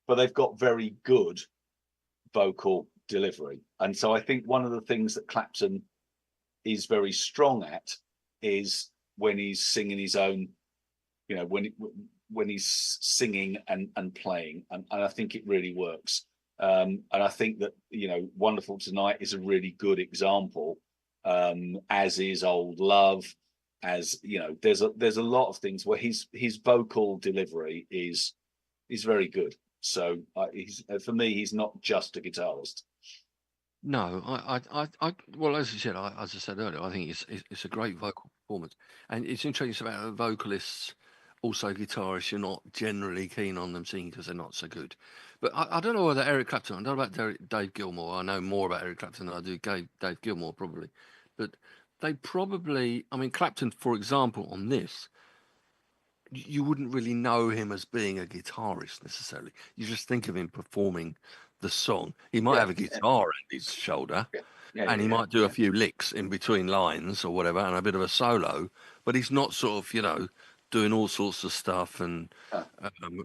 but they've got very good vocal delivery. And so I think one of the things that Clapton is very strong at is when he's singing his own, when he's singing and playing, and I think it really works. And I think that Wonderful Tonight is a really good example, as is Old Love, as there's a lot of things where his vocal delivery is very good. So for me, he's not just a guitarist. No, well, as I said earlier, I think it's a great vocal performance, and it's interesting about vocalists. Also, guitarists, you're not generally keen on them singing because they're not so good. But I don't know whether Eric Clapton, I don't know about Dave Gilmour. I know more about Eric Clapton than I do Dave Gilmour, probably. But they probably, I mean, Clapton, for example, on this, you wouldn't really know him as being a guitarist necessarily. You just think of him performing the song. He might have a guitar at his shoulder, and he might do a few licks in between lines or whatever, and a bit of a solo, but he's not sort of, doing all sorts of stuff and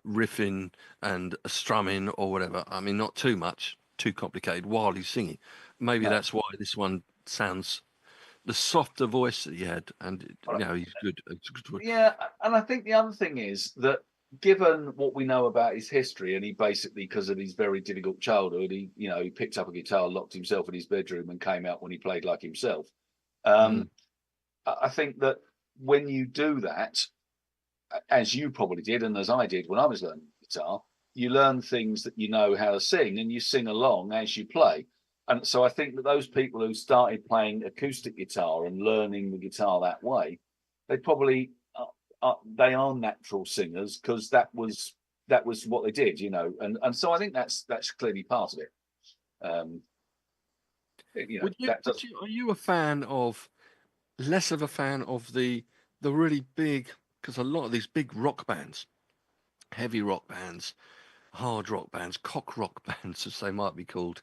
riffing and strumming or whatever. I mean, not too much, too complicated while he's singing. Maybe that's why this one sounds the softer voice that he had, and he's good. Yeah, and I think the other thing is that, given what we know about his history, and he basically, because of his very difficult childhood, he picked up a guitar, locked himself in his bedroom, and came out when he played like himself. I think that when you do that, as you probably did, and as I did when I was learning guitar, you learn things that you know how to sing, and you sing along as you play. And so I think that those people who started playing acoustic guitar and learning the guitar that way, they probably they are natural singers, because that was what they did, and so I think that's clearly part of it. Are you a fan of, less of a fan of the really big, because a lot of these big rock bands, heavy rock bands, hard rock bands, cock rock bands, as they might be called,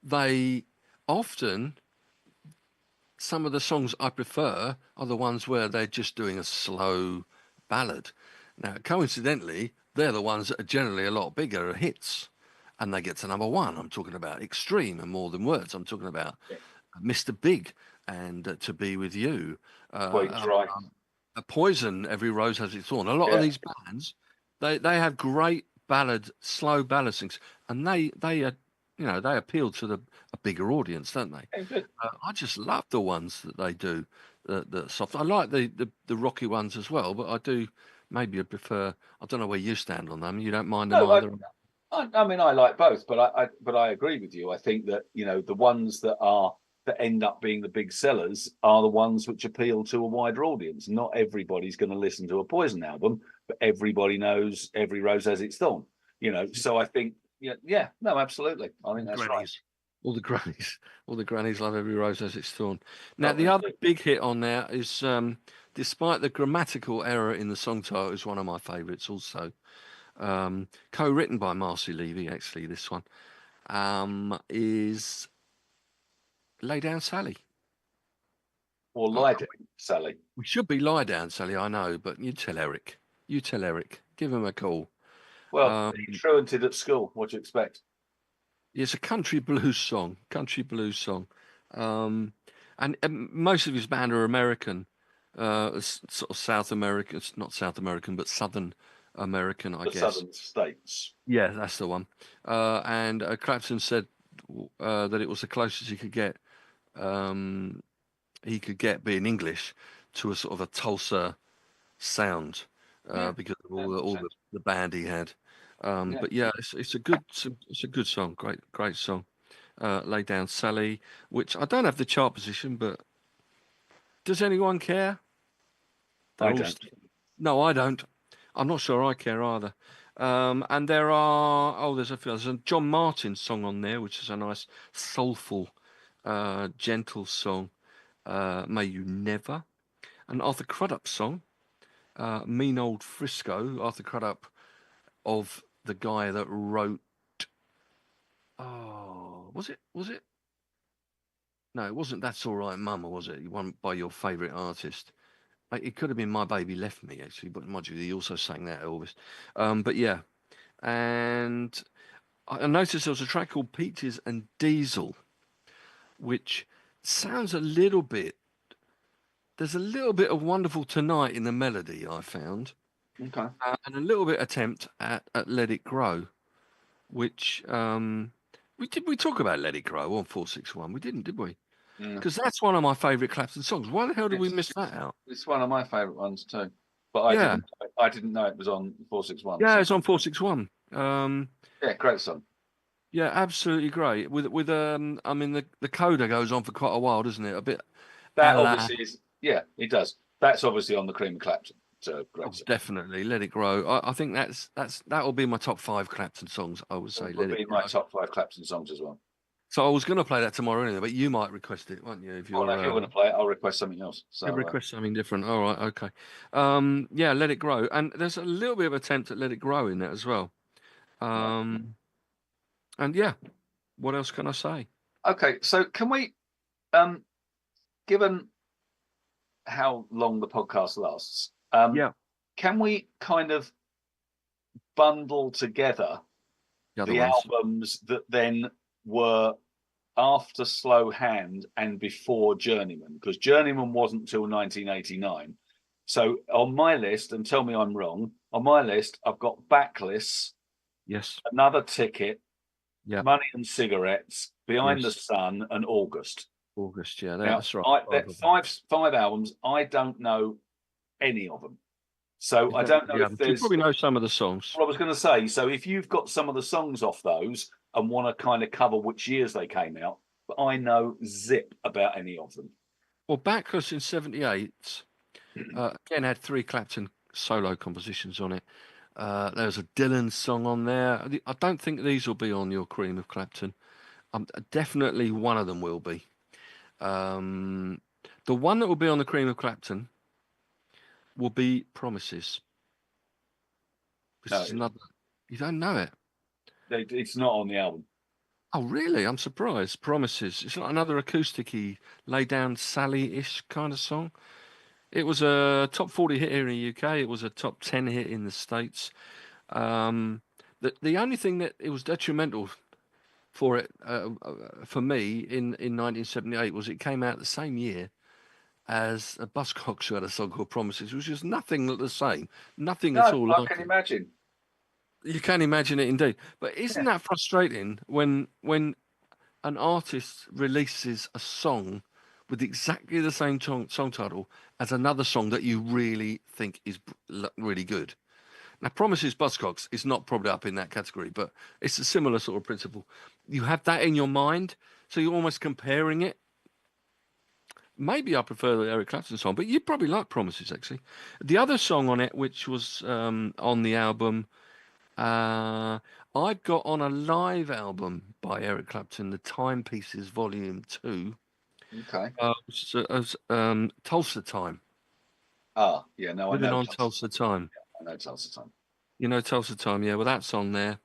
they often, some of the songs I prefer are the ones where they're just doing a slow ballad. Now, coincidentally, they're the ones that are generally a lot bigger hits, and they get to number one. I'm talking about Extreme and More Than Words. I'm talking about Mr. Big and To Be With You. Poison, Every Rose Has Its Thorn. A lot of these bands, they have great slow ballad things, and they appeal to a bigger audience, don't they? I just love the ones that they do, the soft. I like the rocky ones as well, but I do maybe prefer. I don't know where you stand on them. You don't mind them either. I mean, I like both, but I agree with you. I think that the ones that end up being the big sellers are the ones which appeal to a wider audience. Not everybody's going to listen to a Poison album, but everybody knows Every Rose Has Its Thorn. So I think, no, absolutely. I think that's right. All the grannies love Every Rose Has Its Thorn. Now, the other big hit on there is, despite the grammatical error in the song title, is one of my favourites also. Co-written by Marcy Levy, actually, this one. is Lay Down Sally. Or Lie Down Sally. We should be Lie Down Sally, I know, but you tell Eric. Give him a call. Well, he truanted at school. What do you expect? It's a country blues song. And most of his band are American, sort of South American. It's not South American, but Southern American, I guess. Southern states. Yeah, that's the one. And Clapton said that it was the closest he could get. Being English to a sort of a Tulsa sound because of all the band he had. But yeah, it's a good song. Great song. Lay Down Sally, which I don't have the chart position, but does anyone care? I don't. No, I don't. I'm not sure I care either. And there's a John Martin song on there, which is a nice, soulful, gentle song. May You Never. An Arthur Crudup song, Mean Old Frisco. Arthur Crudup, of the guy that wrote. Oh, was it? No, it wasn't. That's All Right, Mama, was it? One by your favourite artist. It could have been My Baby Left Me, actually, but mind you, he also sang that, Elvis. But yeah, and I noticed there was a track called Peaches and Diesel, which sounds a little bit. There's a little bit of Wonderful Tonight in the melody, I found. Okay. And a little bit attempt at Let It Grow, which we talk about Let It Grow on 461. We didn't, did we? Because that's one of my favourite Clapton songs. Why the hell did we miss that out? It's one of my favourite ones too. But I didn't know it was on 461. Yeah, it's on 461. Yeah, great song. Yeah, absolutely great. With I mean the coda goes on for quite a while, doesn't it? A bit. That obviously is. Yeah, it does. That's obviously on the cream of Clapton. Definitely, Let It Grow. I think that will be my top 5 Clapton songs. I would say. It will be my top 5 Clapton songs as well. So I was going to play that tomorrow anyway, but you might request it, won't you? If you're going to play it, I'll request something else. So request something different. All right, okay. Yeah, Let It Grow, and there's a little bit of attempt at Let It Grow in that as well. And yeah, what else can I say? Okay, so can we, given how long the podcast lasts, can we kind of bundle together the albums that then were after Slow Hand and before Journeyman? Because Journeyman wasn't until 1989. So on my list, and tell me I'm wrong, on my list I've got Backliss, yes, Another Ticket, Money and Cigarettes, Behind the Sun, and August. Yeah, that's right. Five albums. I don't know any of them. So I don't know if there's... You probably know some of the songs. Well, I was going to say, so if you've got some of the songs off those and want to kind of cover which years they came out, but I know zip about any of them. Well, Backliss in 78, again, had 3 Clapton solo compositions on it. There's a Dylan song on there. I don't think these will be on your cream of Clapton. Definitely one of them will be. The one that will be on the cream of Clapton will be Promises. This is another. You don't know it? It's not on the album. Oh, really? I'm surprised. Promises. It's not another acoustic-y, Lay Down Sally-ish kind of song. It was a top 40 hit here in the UK. It was a top 10 hit in the States. The only thing that it was detrimental for it, for me, in 1978 was it came out the same year as a Buzzcocks who had a song called Promises, which is nothing the same. Nothing at all. I can imagine. You can imagine it indeed. But isn't that frustrating when an artist releases a song with exactly the same song title as another song that you really think is really good? Now, Promises Buzzcocks is not probably up in that category, but it's a similar sort of principle. You have that in your mind, so you're almost comparing it. Maybe I prefer the Eric Clapton song, but you probably like Promises, actually. The other song on it, which was on the album, I got on a live album by Eric Clapton, the Timepieces Volume 2. Okay. Tulsa Time. Ah, yeah, no, Living on Tulsa Time. Yeah, I know Tulsa Time. You know Tulsa Time, yeah. Well, that's on there.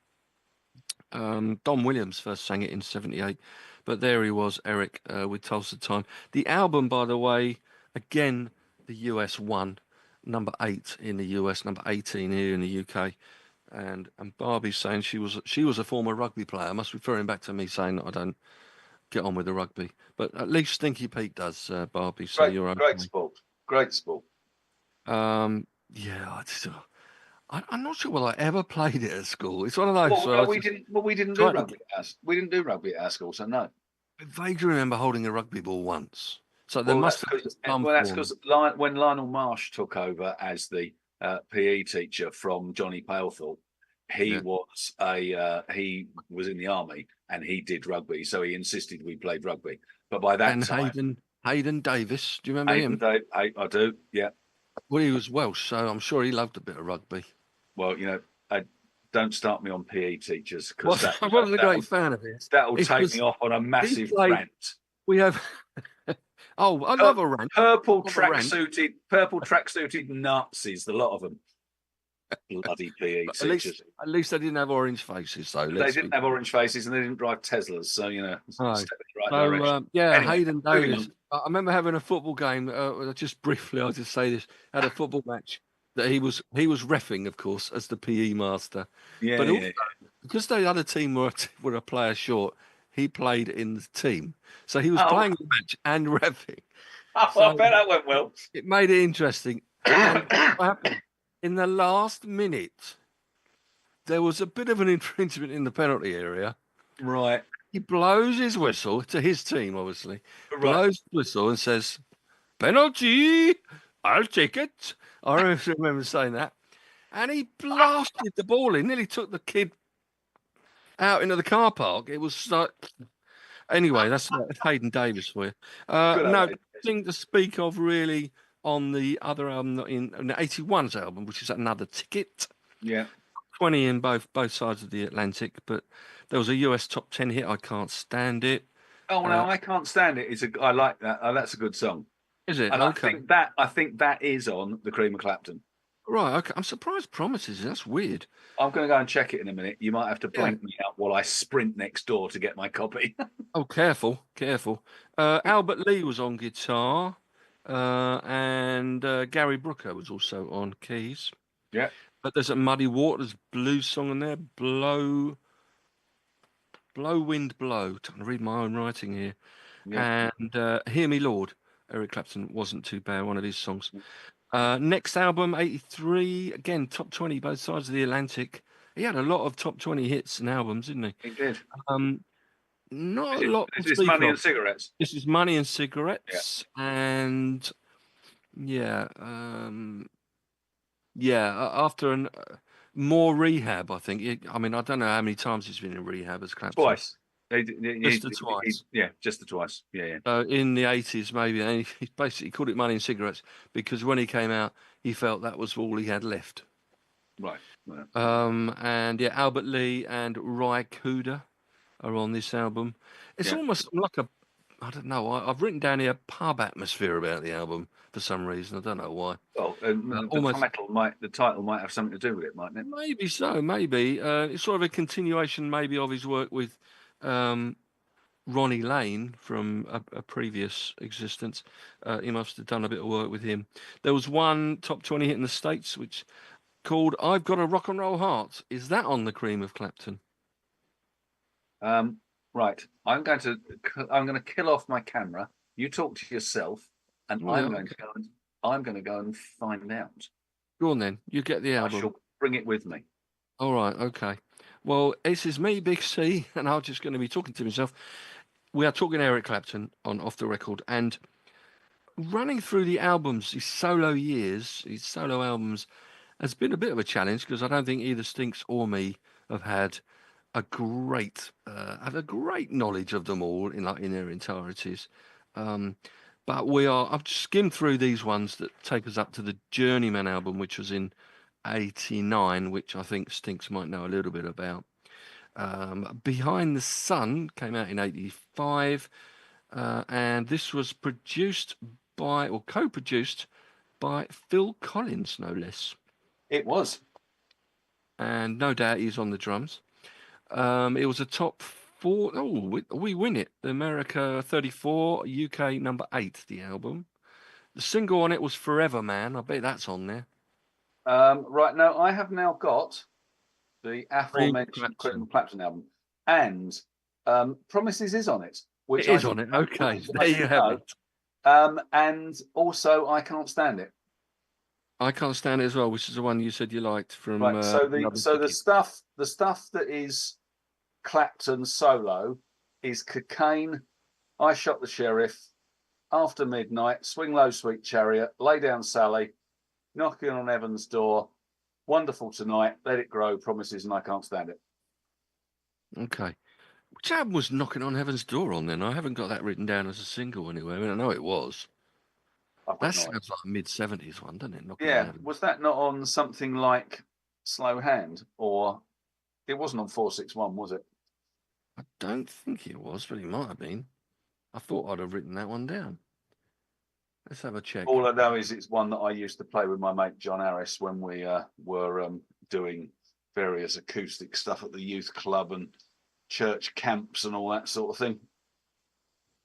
Don Williams first sang it in '78, but there he was, Eric, with Tulsa Time. The album, by the way, again, the US won, number 8 in the US, number 18 here in the UK. And Barbie's saying she was a former rugby player. I must referring back to me saying that I don't get on with the rugby, but at least Stinky Pete does, Barbie. So you're okay. Great sport. Great sport. Yeah, I'm not sure whether I ever played it at school. It's one of those. Well, we didn't do rugby at our, we didn't do rugby at our school, so no. I vaguely remember holding a rugby ball once. So there Well, must have that's been because when Lionel Marsh took over as the PE teacher from Johnny Palethorpe, he was in the army and he did rugby, so he insisted we played rugby. But by that time, Hayden Davis, do you remember him? I do, yeah. Well, he was Welsh, so I'm sure he loved a bit of rugby. Well, don't start me on PE teachers because I wasn't a great fan of it. That'll take me off on a massive rant. We have. Oh, I love a rant. Purple tracksuited Nazis, the lot of them. Bloody PE teachers. At least they didn't have orange faces, though. They didn't have orange faces, and they didn't drive Teslas, so step in the right direction. Anyway, Hayden Davis. I remember having a football game. Just briefly, I'll just say this: had a football match that he was reffing, of course, as the PE master. Yeah, but also, because the other team were a player short, he played in the team, so he was playing the match and reffing. So I bet that went well. It made it interesting. And what happened? In the last minute, there was a bit of an infringement in the penalty area. Right. He blows his whistle to his team, obviously. Right. Blows the whistle and says, "Penalty! I'll take it." I remember saying that. And he blasted the ball in, nearly took the kid out into the car park. It was like... Anyway, that's Hayden Davis for you. Nothing to speak of really on the other album, in the 81's album, which is Another Ticket. Yeah. 20 in both sides of the Atlantic, but there was a US top 10 hit, I Can't Stand It. Oh, no, I Can't Stand It. I like that. That's a good song. Is it? And okay. I think that is on The Cream of Clapton. Right, okay. I'm surprised Promises. That's weird. I'm going to go and check it in a minute. You might have to blank me out while I sprint next door to get my copy. Oh, careful. Albert Lee was on guitar, and Gary Brooker was also on keys. Yeah. But there's a Muddy Waters blues song in there. Blow, Wind, Blow. Trying to read my own writing here. Yeah. And Hear Me Lord. Eric Clapton wasn't too bad, one of his songs. Next album, 83. Again, top 20, both sides of the Atlantic. He had a lot of top 20 hits and albums, didn't he? He did. Not a lot. This is Money and Cigarettes. This is Money and Cigarettes. Yeah. And after more rehab, I think. I mean, I don't know how many times he's been in rehab as Clapton. Twice. Just the twice. Just the twice. Yeah. In the 80s, maybe, and he basically called it Money and Cigarettes because when he came out, he felt that was all he had left. Right. And Albert Lee and Ry Cooder are on this album. It's almost like I don't know. I've written down here pub atmosphere about the album for some reason. I don't know why. Well, the title might have something to do with it, mightn't it? Maybe so. Maybe it's sort of a continuation, maybe, of his work with Ronnie Lane from a previous existence. He must have done a bit of work with him. There was one top 20 hit in the States, which called "I've Got a Rock and Roll Heart." Is that on The Cream of Clapton? Right. I'm going to kill off my camera. You talk to yourself, and I'm going to go and find out. Go on then. You get the album. I shall bring it with me. All right. Okay. Well, this is me, Big C, and I'm just going to be talking to myself. We are talking Eric Clapton on Off the Record, and running through the albums, his solo albums, has been a bit of a challenge because I don't think either Stinks or me have had a great knowledge of them all in their entireties. But I've skimmed through these ones that take us up to the Journeyman album, which was in 89, which I think Stinks might know a little bit about. Behind the Sun came out in 85, and this was produced by, or co-produced by, Phil Collins, no less. It was. And no doubt he's on the drums. It was a top 4. Oh, we win it. America 34, UK number 8, the album. The single on it was Forever Man. I bet that's on there. Right, now I have now got the aforementioned Cream Clapton album, and Promises is on it. Which it is on it. Okay, there you have it. And also, I Can't Stand It. I Can't Stand It as well, which is the one you said you liked from. Right. So the stuff that is Clapton solo is Cocaine, I Shot the Sheriff, After Midnight, Swing Low, Sweet Chariot, Lay Down Sally, Knocking on Heaven's Door, Wonderful Tonight, Let It Grow, Promises, and I Can't Stand It. Okay. Which album was Knocking on Heaven's Door on then? I haven't got that written down as a single anywhere. I mean, I know it was. That sounds like a mid-70s one, doesn't it? Yeah. Was that not on something like Slow Hand? Or it wasn't on 461, was it? I don't think it was, but it might have been. I thought I'd have written that one down. Let's have a check. All I know is it's one that I used to play with my mate John Harris when we were doing various acoustic stuff at the youth club and church camps and all that sort of thing.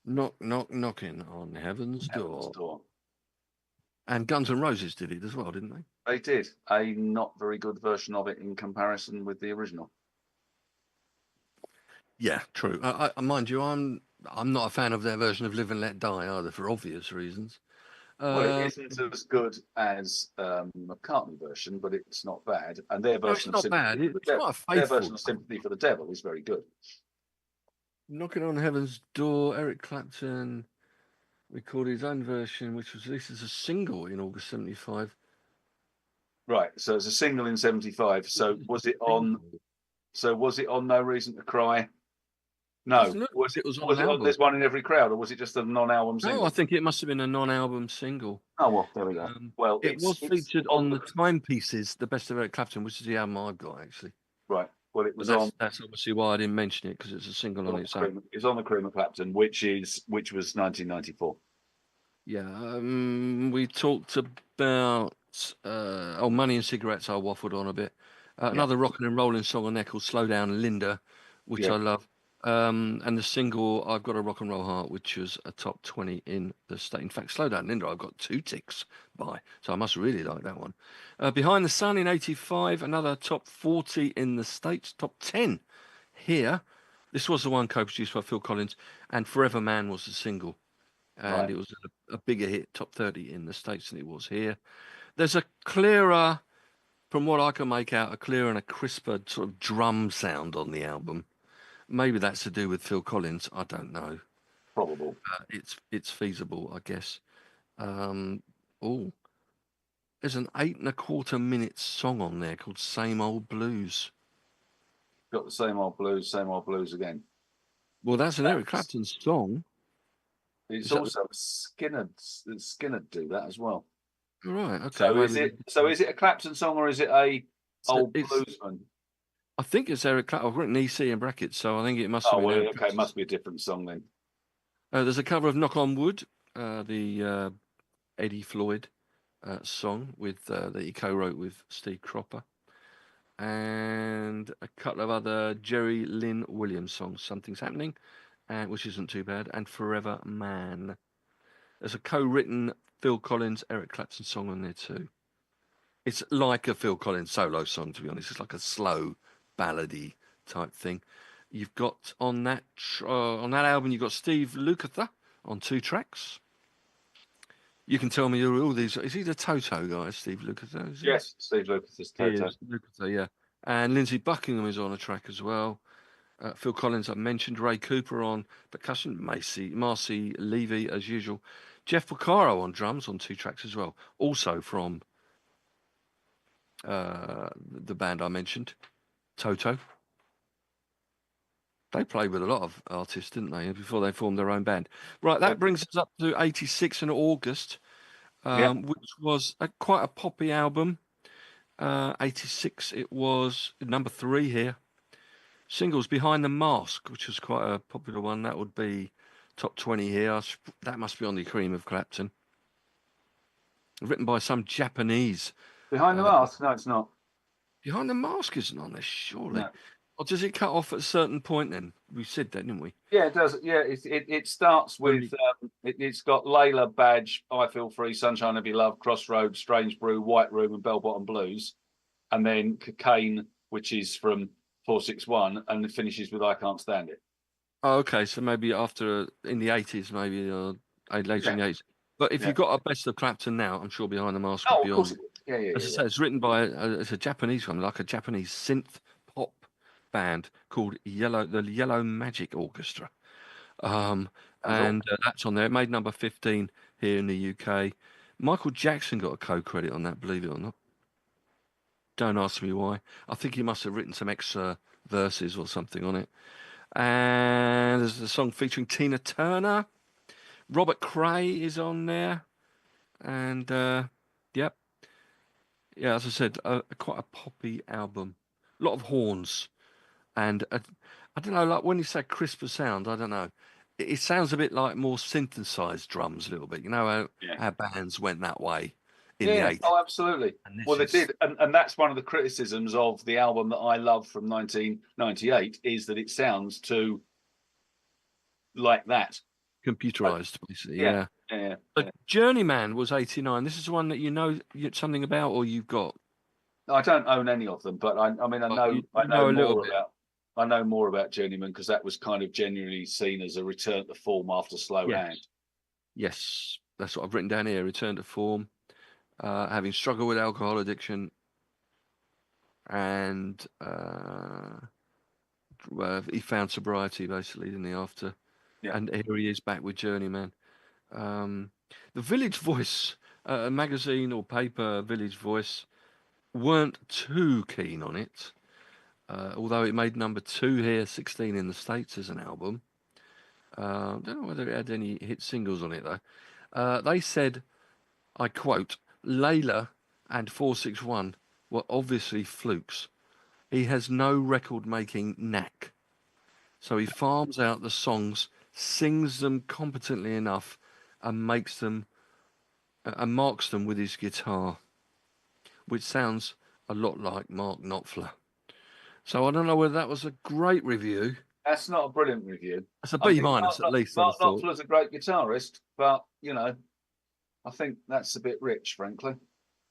Knocking on Heaven's Door. And Guns N' Roses did it as well, didn't they? They did. A not very good version of it in comparison with the original. Yeah, true. Mind you, I'm not a fan of their version of Live and Let Die either, for obvious reasons. Well, it isn't as good as McCartney version, but it's not bad. And their version of Sympathy for the Devil is very good. Knocking on Heaven's Door, Eric Clapton recorded his own version, which was released as a single in August 75. Right, so it's a single in 75. So was it on No Reason to Cry? No. Was it on There's One in Every Crowd, or was it just a non-album single? No, I think it must have been a non-album single. Oh, well, there we go. Well, it was featured on the Timepieces, the best of Eric Clapton, which is the album I've got, actually. Right. Well, it was that's obviously why I didn't mention it, because it's a single on its own. It's on the Cream of Clapton, which was 1994. Yeah, we talked about Money and Cigarettes. I waffled on a bit. Another rocking and rolling song on there called "Slow Down Linda," which I love. And the single "I've Got a Rock and Roll Heart," which was a top 20 in the state. In fact, "Slow Down Linda" I've got 2 ticks by, so I must really like that one. "Behind the Sun" in 85, another top 40 in the States, top 10 here. This was the one co-produced by Phil Collins, and "Forever Man" was the single, and it was a bigger hit, top 30 in the States than it was here. There's a clearer, from what I can make out, a clearer and a crisper sort of drum sound on the album. Maybe that's to do with Phil Collins. I don't know. Probable. It's feasible, I guess. There's an 8 1/4 minute song on there called "Same Old Blues." Got the same old blues again. Well, that's an Eric Clapton song. It's also Skinner do that as well. Right. Okay. So is it a Clapton song or is it a old bluesman? I think it's Eric Clapton. I've written EC in brackets, so I think it must. It must be a different song then. There's a cover of "Knock on Wood," the Eddie Floyd song that he co-wrote with Steve Cropper, and a couple of other Jerry Lynn Williams songs. "Something's Happening," which isn't too bad, and "Forever Man." There's a co-written Phil Collins, Eric Clapton song on there too. It's like a Phil Collins solo song, to be honest. It's like a slow, ballady type thing. You've got on that album, you've got Steve Lukather on 2 tracks. You can tell me all these. Is he the Toto guy, Steve Lukather? Yes, Steve Lukather's Toto. Lukather, yeah. And Lindsey Buckingham is on a track as well. Phil Collins, I mentioned. Ray Cooper on percussion. Marcy Levy, as usual. Jeff Porcaro on drums on 2 tracks as well. Also from the band I mentioned, Toto. They played with a lot of artists, didn't they, before they formed their own band? Right, that brings us up to 86 in August, which was quite a poppy album. 86, it was number 3 here. Singles, "Behind the Mask," which was quite a popular one. That would be top 20 here. That must be on the Cream of Clapton. Written by some Japanese. Behind the Mask? No, it's not. Behind the Mask isn't on there, surely. Or does it cut off at a certain point then? We said that, didn't we? Yeah, it does. Yeah, it starts with it's got Layla, Badge, I Feel Free, Sunshine of Your Love, Crossroads, Strange Brew, White Room, and Bell Bottom Blues, and then Cocaine, which is from 461, and it finishes with I Can't Stand It. Oh, okay, so maybe after in the 80s, maybe later in the 80s. But if you've got a best of Clapton now, I'm sure Behind the Mask would be of course on. it would. Yeah. As I say, it's written by it's a Japanese one, like a Japanese synth pop band called the Yellow Magic Orchestra. That's on there. It made number 15 here in the UK. Michael Jackson got a co-credit on that, believe it or not. Don't ask me why. I think he must have written some extra verses or something on it. And there's a song featuring Tina Turner. Robert Cray is on there. And yep. Yeah, as I said, quite a poppy album. A lot of horns. And I don't know, like when you say crisper sound, I don't know. It sounds a bit like more synthesized drums a little bit. You know how bands went that way in the 80s. Oh, absolutely. Well, they did. And that's one of the criticisms of the album that I love from 1998 is that it sounds too like that. Computerized, basically. Yeah. But Journeyman was 89. This is the one that you know something about or you've got. I don't own any of them, but I know more about Journeyman because that was kind of genuinely seen as a return to form after Slow Hand. Yes, that's what I've written down here. Return to form, having struggled with alcohol addiction, and he found sobriety basically, didn't he? After, and here he is back with Journeyman. The Village Voice, a magazine or paper, Village Voice, weren't too keen on it. Although it made number 2 here, 16 in the States as an album. Don't know whether it had any hit singles on it though. They said, I quote, Layla and 461 were obviously flukes. He has no record-making knack. So he farms out the songs, sings them competently enough, and makes them and marks them with his guitar, which sounds a lot like Mark Knopfler. So I don't know whether that was a great review. That's not a brilliant review. It's a B minus at least. Mark Knopfler's a great guitarist, but I think that's a bit rich, frankly.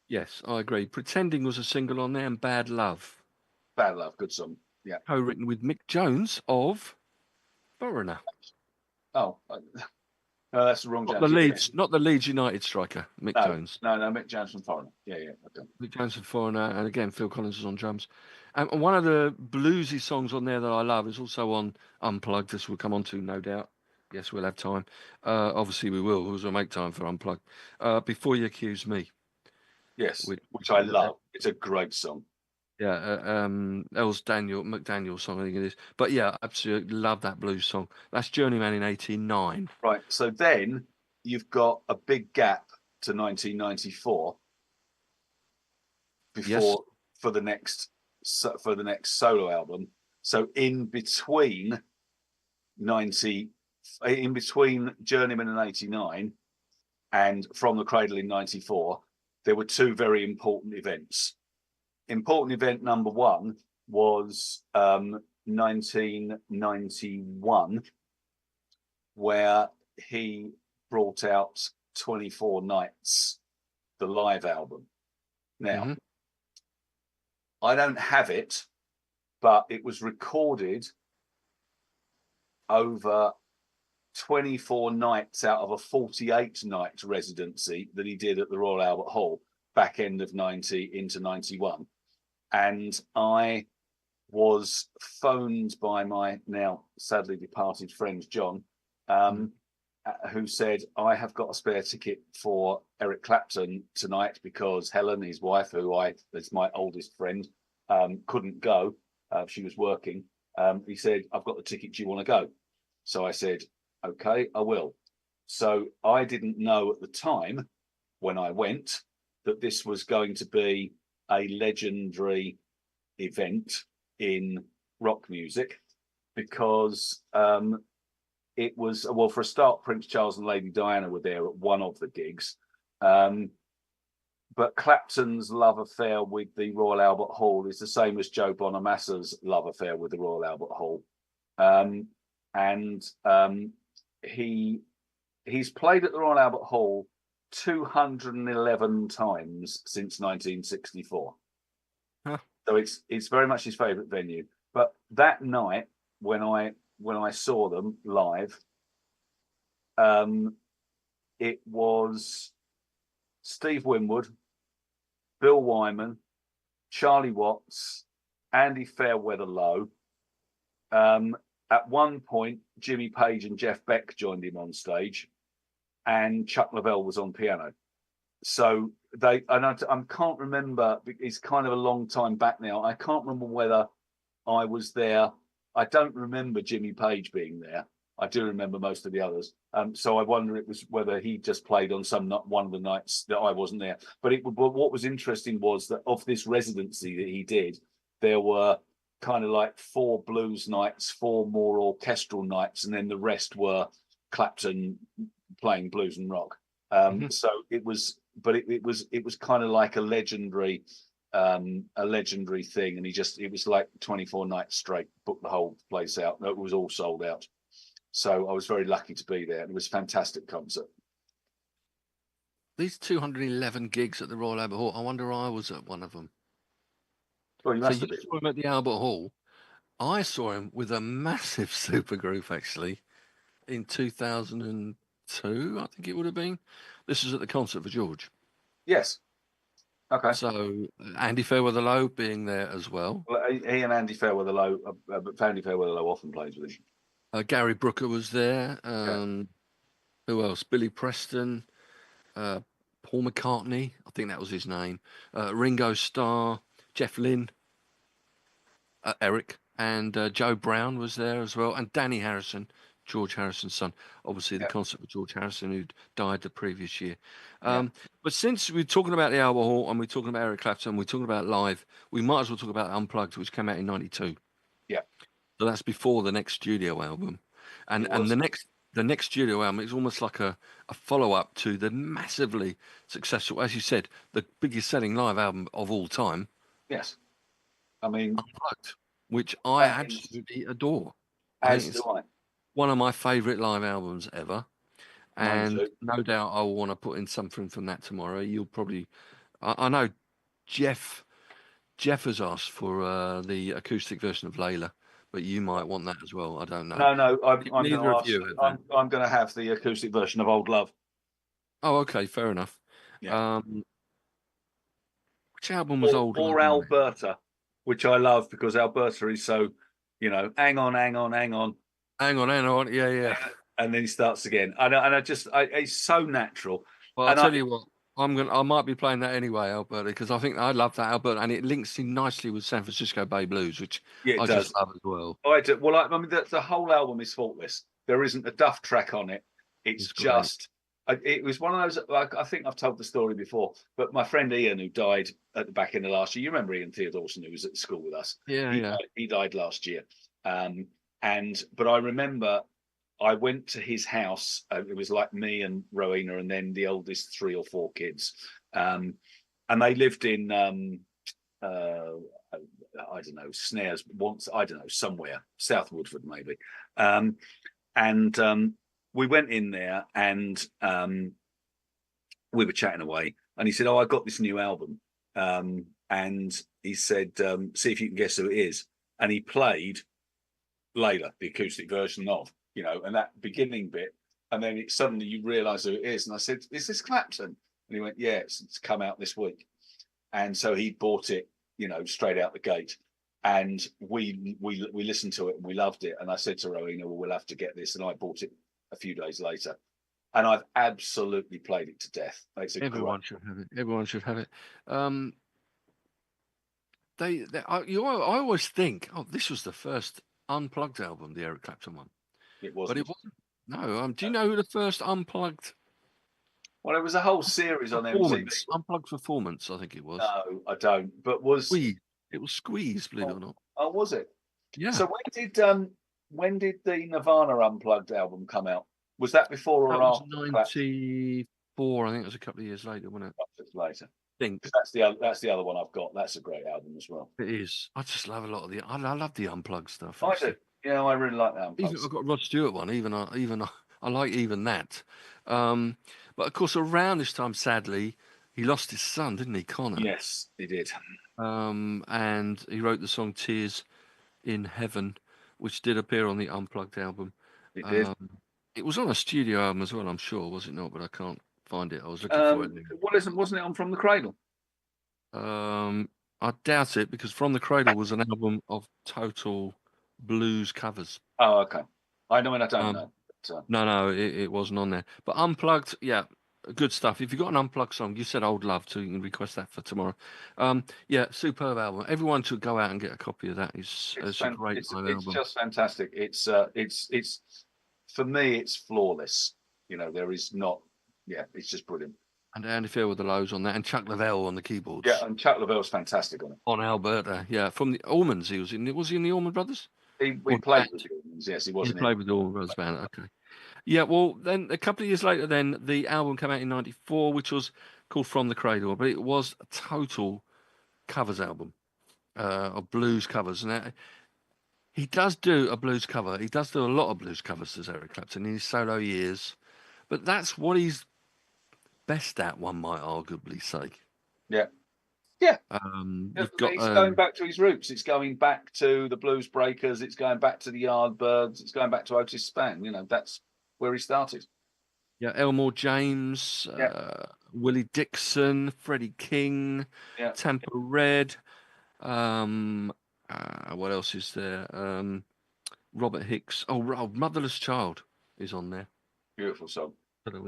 Yes, I agree. Pretending was a single on there, and Bad Love. Bad Love, good song. Yeah. Co-written with Mick Jones of Foreigner. Oh, no, that's the wrong. Not the Leeds United striker, Mick Jones. No, Mick Jones from Foreigner. Yeah. Okay. Mick Jones from Foreigner, and again Phil Collins is on drums. And one of the bluesy songs on there that I love is also on Unplugged. This we'll come on to, no doubt. Yes, we'll have time. Obviously, we will, because we'll make time for Unplugged. Before You Accuse Me. Yes, which I love. It's a great song. Yeah, Els McDaniel song, I think it is. But yeah, absolutely love that blues song. That's Journeyman in 89. Right, so then you've got a big gap to 1994 for the next solo album. So in between Journeyman in 89 and From the Cradle in 94, there were 2 very important events. Important event number 1 was 1991, where he brought out 24 Nights, the live album. Now, I don't have it, but it was recorded over 24 nights out of a 48-night residency that he did at the Royal Albert Hall back end of 90 into 91. And I was phoned by my now sadly departed friend, John, who said, I have got a spare ticket for Eric Clapton tonight because Helen, his wife, is my oldest friend, couldn't go. She was working. He said, I've got the ticket. Do you want to go? So I said, okay, I will. So I didn't know at the time when I went that this was going to be a legendary event in rock music because it was, well, for a start, Prince Charles and Lady Diana were there at one of the gigs. but Clapton's love affair with the Royal Albert Hall is the same as Joe Bonamassa's love affair with the Royal Albert Hall. He's played at the Royal Albert Hall 211 times since 1964. Huh. So it's very much his favourite venue. But that night, when I saw them live, it was Steve Winwood, Bill Wyman, Charlie Watts, Andy Fairweather-Low. At one point, Jimmy Page and Jeff Beck joined him on stage, and Chuck Leavell was on piano. So I can't remember. It's kind of a long time back now. I can't remember whether I was there. I don't remember Jimmy Page being there. I do remember most of the others. So I wonder whether he just played on one of the nights that I wasn't there. But what was interesting was that of this residency that he did, there were kind of like 4 blues nights, 4 more orchestral nights, and then the rest were Clapton playing blues and rock. So it was kind of like a legendary thing, and it was like 24 nights straight, booked the whole place out. It was all sold out. So I was very lucky to be there, and it was a fantastic concert. These 211 gigs at the Royal Albert Hall, I wonder I was at one of them. Well, you must have been. Saw him at the Albert Hall. I saw him with a massive supergroup, actually, in 2002, I think it would have been. This was at the Concert for George. Yes. Okay. So Andy Fairweather-Low being there as well. Well, he and Andy Fairweather-Low, but Andy Fairweather-Low often plays with him. Gary Brooker was there. Who else? Billy Preston, Paul McCartney, I think that was his name. Ringo Starr, Jeff Lynne, Eric, and Joe Brown was there as well, and Danny Harrison, George Harrison's son. Obviously, the concert with George Harrison, who died the previous year. But since we're talking about the Albert Hall and we're talking about Eric Clapton, we're talking about live, we might as well talk about Unplugged, which came out in '92. Yeah. So that's before the next studio album, and the next studio album is almost like a follow-up to the massively successful, as you said, the biggest selling live album of all time. Yes. I mean, Unplugged, which I absolutely adore. As do I. One of my favourite live albums ever. And no doubt I will want to put in something from that tomorrow. You'll probably... I know Jeff has asked for the acoustic version of Layla, but you might want that as well. I don't know. No, I'm going to have the acoustic version of Old Love. Oh, okay, fair enough. Yeah. Which album was Old Love? Or Alberta, which I love because Alberta is so, hang on. Yeah. And then he starts again. And it's so natural. Well, I'll tell you what, I might be playing that anyway, Alberta, because I think I love that Alberta, and it links in nicely with San Francisco Bay Blues, which I just love as well. I do. Well, I mean, the whole album is faultless. There isn't a duff track on it. It's just, it was one of those, like, I think I've told the story before, but my friend Ian, who died at the back end of last year, you remember Ian Theodorson, who was at school with us? He died last year. But I remember I went to his house. It was like me and Rowena, and then the oldest 3 or 4 kids. And they lived in, I don't know, Snares, somewhere, South Woodford maybe. We went in there and we were chatting away. And he said, I got this new album. And he said, see if you can guess who it is. And he played Layla, the acoustic version of, and that beginning bit, and then suddenly you realise who it is. And I said, is this Clapton? And he went, yeah, it's come out this week. And so he bought it, straight out the gate. And we listened to it and we loved it. And I said to Rowena, well, we'll have to get this. And I bought it a few days later. And I've absolutely played it to death. Everyone should have it. Everyone should have it. I always think, this was the first Unplugged album, the Eric Clapton one. It wasn't. But it wasn't. No. Do you know who the first Unplugged? Well, it was a whole series on MTV. Unplugged Performance, I think it was. No, I don't. But was Squeeze? It was Squeeze, believe it or not. Oh, was it? Yeah. So when did the Nirvana Unplugged album come out? Was that before or after? That was 94. I think it was a couple of years later, wasn't it? Later. think That's the other one I've got. That's a great album as well. it is. I just love a lot of I love the unplugged stuff. I do. Yeah, I really like that. Even I've got a Rod Stewart one. I like even that. But of course, around this time, sadly, he lost his son, didn't he, Connor? Yes, he did. And he wrote the song "Tears in Heaven," which did appear on the Unplugged album. It did. It was on a studio album as well, I'm sure, was it not? But I can't find it. I was looking for it. Wasn't it on From the Cradle? I doubt it, because From the Cradle was an album of total blues covers. Oh, okay. I know, and I don't know. But, No, it wasn't on there. But Unplugged, yeah, good stuff. If you've got an Unplugged song, you said Old Love, so you can request that for tomorrow. Yeah, superb album. Everyone should go out and get a copy of that. It's a great album. It's just fantastic. It's for me, it's flawless. You know, there is not. Yeah, it's just brilliant. And Andy Fair with the lows on that, and Chuck Leavell on the keyboards. Yeah, and Chuck Leavell's fantastic on it. On Alberta, yeah, from the Allmans. He was in. Was he in the Allman Brothers? He played with the Allmans. Yes, he was. He played with the Allman Brothers band. Okay. Yeah, well, then a couple of years later, then the album came out in '94, which was called From the Cradle, but it was a total covers album of blues covers. And he does do a blues cover. He does do a lot of blues covers, does Eric Clapton, in his solo years. But that's what he's best at, one might arguably say. Yeah. Yeah. It's going back to his roots. It's going back to the Blues Breakers. It's going back to the Yardbirds. It's going back to Otis Spann. You know, that's where he started. Yeah, Elmore James, Willie Dixon, Freddie King, Tampa Red. What else is there? Robert Hicks. Oh, Motherless Child is on there. Beautiful song.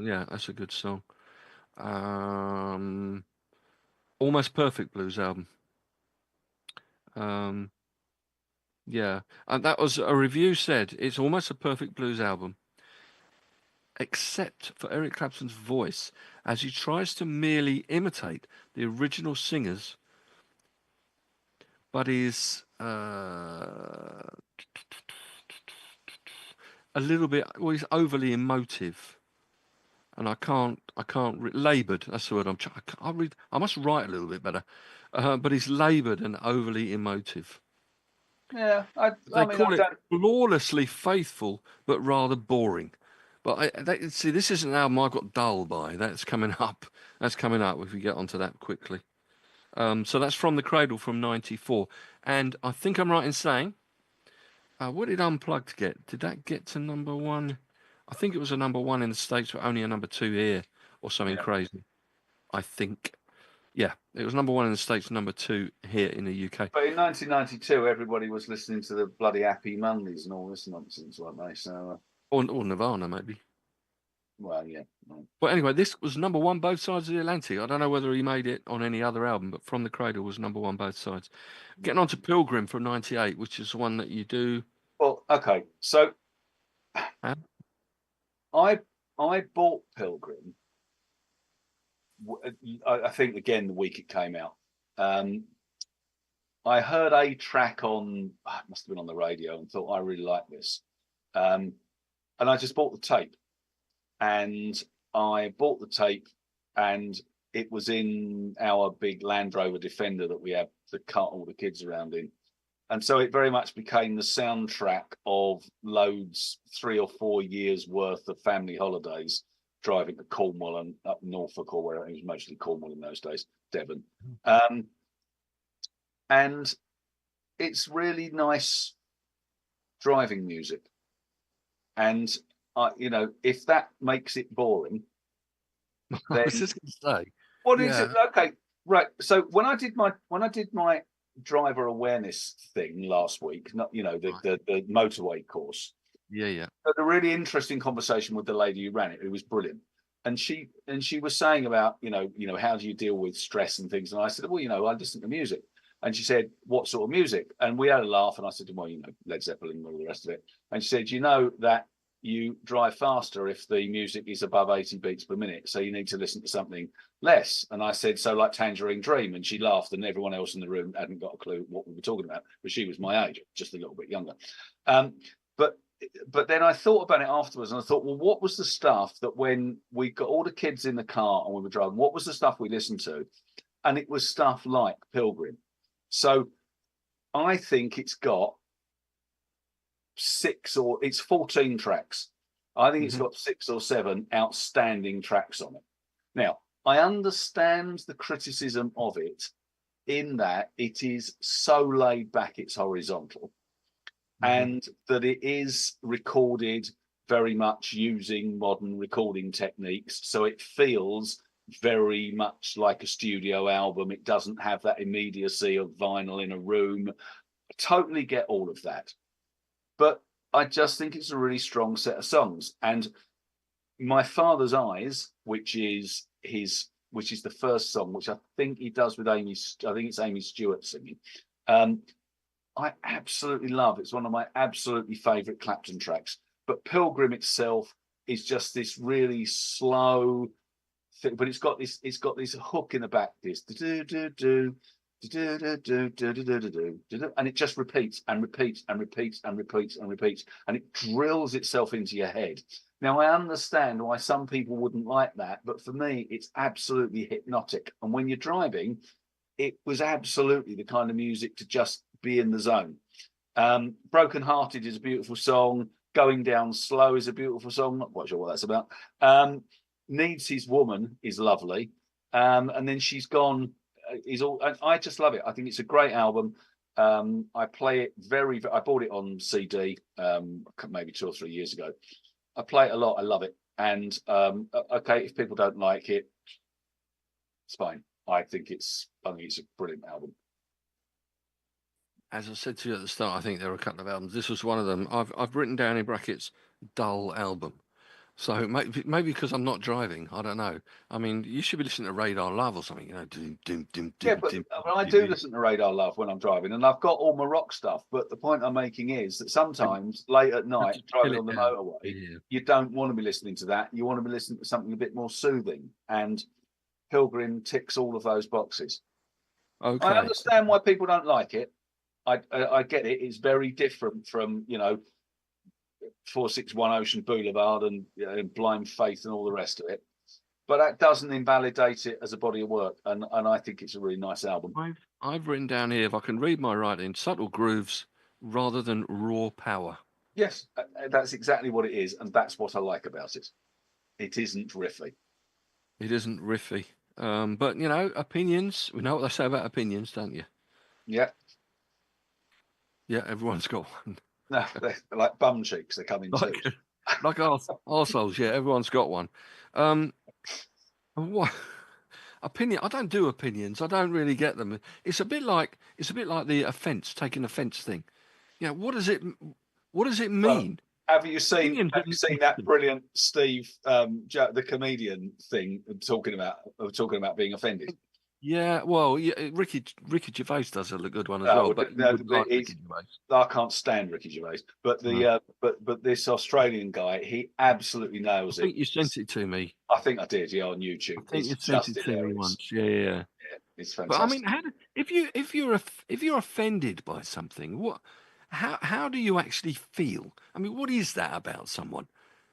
Yeah, that's a good song. Almost Perfect blues album. Yeah, and that was a review said it's almost a perfect blues album, except for Eric Clapton's voice, as he tries to merely imitate the original singers, but is a little bit. Well, he's overly emotive. And I can't laboured. That's the word I must write a little bit better. But he's laboured and overly emotive. Yeah, They call it flawlessly faithful, but rather boring. But see, this isn't an album I got dull by. That's coming up. That's coming up if we get onto that quickly. So that's From the Cradle from '94, and I think I'm right in saying, what did Unplugged get? Did that get to number one? I think it was a number one in the States, but only a number two here, or something crazy. I think. Yeah, it was number one in the States, number two here in the UK. But in 1992, everybody was listening to the bloody Happy Mondays and all this nonsense, weren't they? So, or Nirvana, maybe. Well, yeah. But anyway, this was number one both sides of the Atlantic. I don't know whether he made it on any other album, but From the Cradle was number one both sides. Getting on to Pilgrim from '98, which is the one that you do. Well, okay, so I bought Pilgrim. I think again the week it came out. I heard a track on, it must have been on the radio, and thought I really like this, and I just bought the tape. And I bought the tape, and it was in our big Land Rover Defender that we have to cart all the kids around in. And so it very much became the soundtrack of loads, 3 or 4 years worth of family holidays, driving to Cornwall and up Norfolk, or where it was mostly Cornwall in those days, Devon. And it's really nice driving music. And if that makes it boring, then I was just going to say, what is it? Okay, right. So when I did my driver awareness thing last week, the motorway course. Yeah. I had a really interesting conversation with the lady who ran it, who was brilliant. And she was saying about, how do you deal with stress and things? And I said, well, I listen to music. And she said, what sort of music? And we had a laugh, and I said, well, Led Zeppelin and all the rest of it. And she said, that you drive faster if the music is above 80 beats per minute, so you need to listen to something less. And I said, so like Tangerine Dream, and she laughed, and everyone else in the room hadn't got a clue what we were talking about, but she was my age, just a little bit younger. But then I thought about it afterwards, and I thought, well, what was the stuff that when we got all the kids in the car and we were driving, what was the stuff we listened to and it was stuff like Pilgrim. So I think it's got 14 tracks. I think it's got 6 or 7 outstanding tracks on it. Now, I understand the criticism of it in that it is so laid back, it's horizontal, and that it is recorded very much using modern recording techniques. So it feels very much like a studio album. It doesn't have that immediacy of vinyl in a room. I totally get all of that. But I just think it's a really strong set of songs. And My Father's Eyes, which is the first song, which I think he does with Amy. I think it's Amy Stewart singing. I absolutely love. It's one of my absolutely favourite Clapton tracks. But Pilgrim itself is just this really slow thing, but it's got this hook in the back. This do do do. And it just repeats and repeats and repeats and repeats and repeats, and it drills itself into your head. Now, I understand why some people wouldn't like that, but for me, it's absolutely hypnotic. And when you're driving, it was absolutely the kind of music to just be in the zone. Broken Hearted is a beautiful song. Going Down Slow is a beautiful song. Not quite sure what that's about. Needs His Woman is lovely. And then She's Gone is all. I just love it. I think it's a great album. I play it I bought it on CD maybe 2 or 3 years ago. I play it a lot. I love it. And okay, if people don't like it, it's fine. I think it's a brilliant album. As I said to you at the start, I think there are a couple of albums. This was one of them. I've written down in brackets, dull album. So maybe because I'm not driving, I don't know. I mean, you should be listening to Radar Love or something, you know. I do listen to Radar Love when I'm driving, and I've got all my rock stuff. But the point I'm making is that sometimes late at night, driving on the motorway, you don't want to be listening to that. You want to be listening to something a bit more soothing. And Pilgrim ticks all of those boxes. Okay. I understand why people don't like it. I get it. It's very different from 461 Ocean Boulevard and Blind Faith and all the rest of it. But that doesn't invalidate it as a body of work, and I think it's a really nice album. I've written down here, if I can read my writing, subtle grooves rather than raw power. Yes, that's exactly what it is, and that's what I like about it. It isn't riffy. It isn't riffy. But, opinions, we know what they say about opinions, don't you? Yeah. Yeah, everyone's got one. No, they're like bum cheeks. They come in twos. Like arseholes, yeah, everyone's got one. What opinion? I don't do opinions. I don't really get them. It's a bit like the taking offence thing. What does it mean? Well, have you seen that brilliant Steve, the comedian thing, talking about being offended? Yeah, well, Ricky Gervais does a good one as well. But I can't stand Ricky Gervais, but but this Australian guy, he absolutely nails it. I think you sent it to me. I think I did, yeah, on YouTube. I think you sent it to me once. Yeah, it's fantastic. But I mean, if you're offended by something, how do you actually feel? I mean, what is that about someone?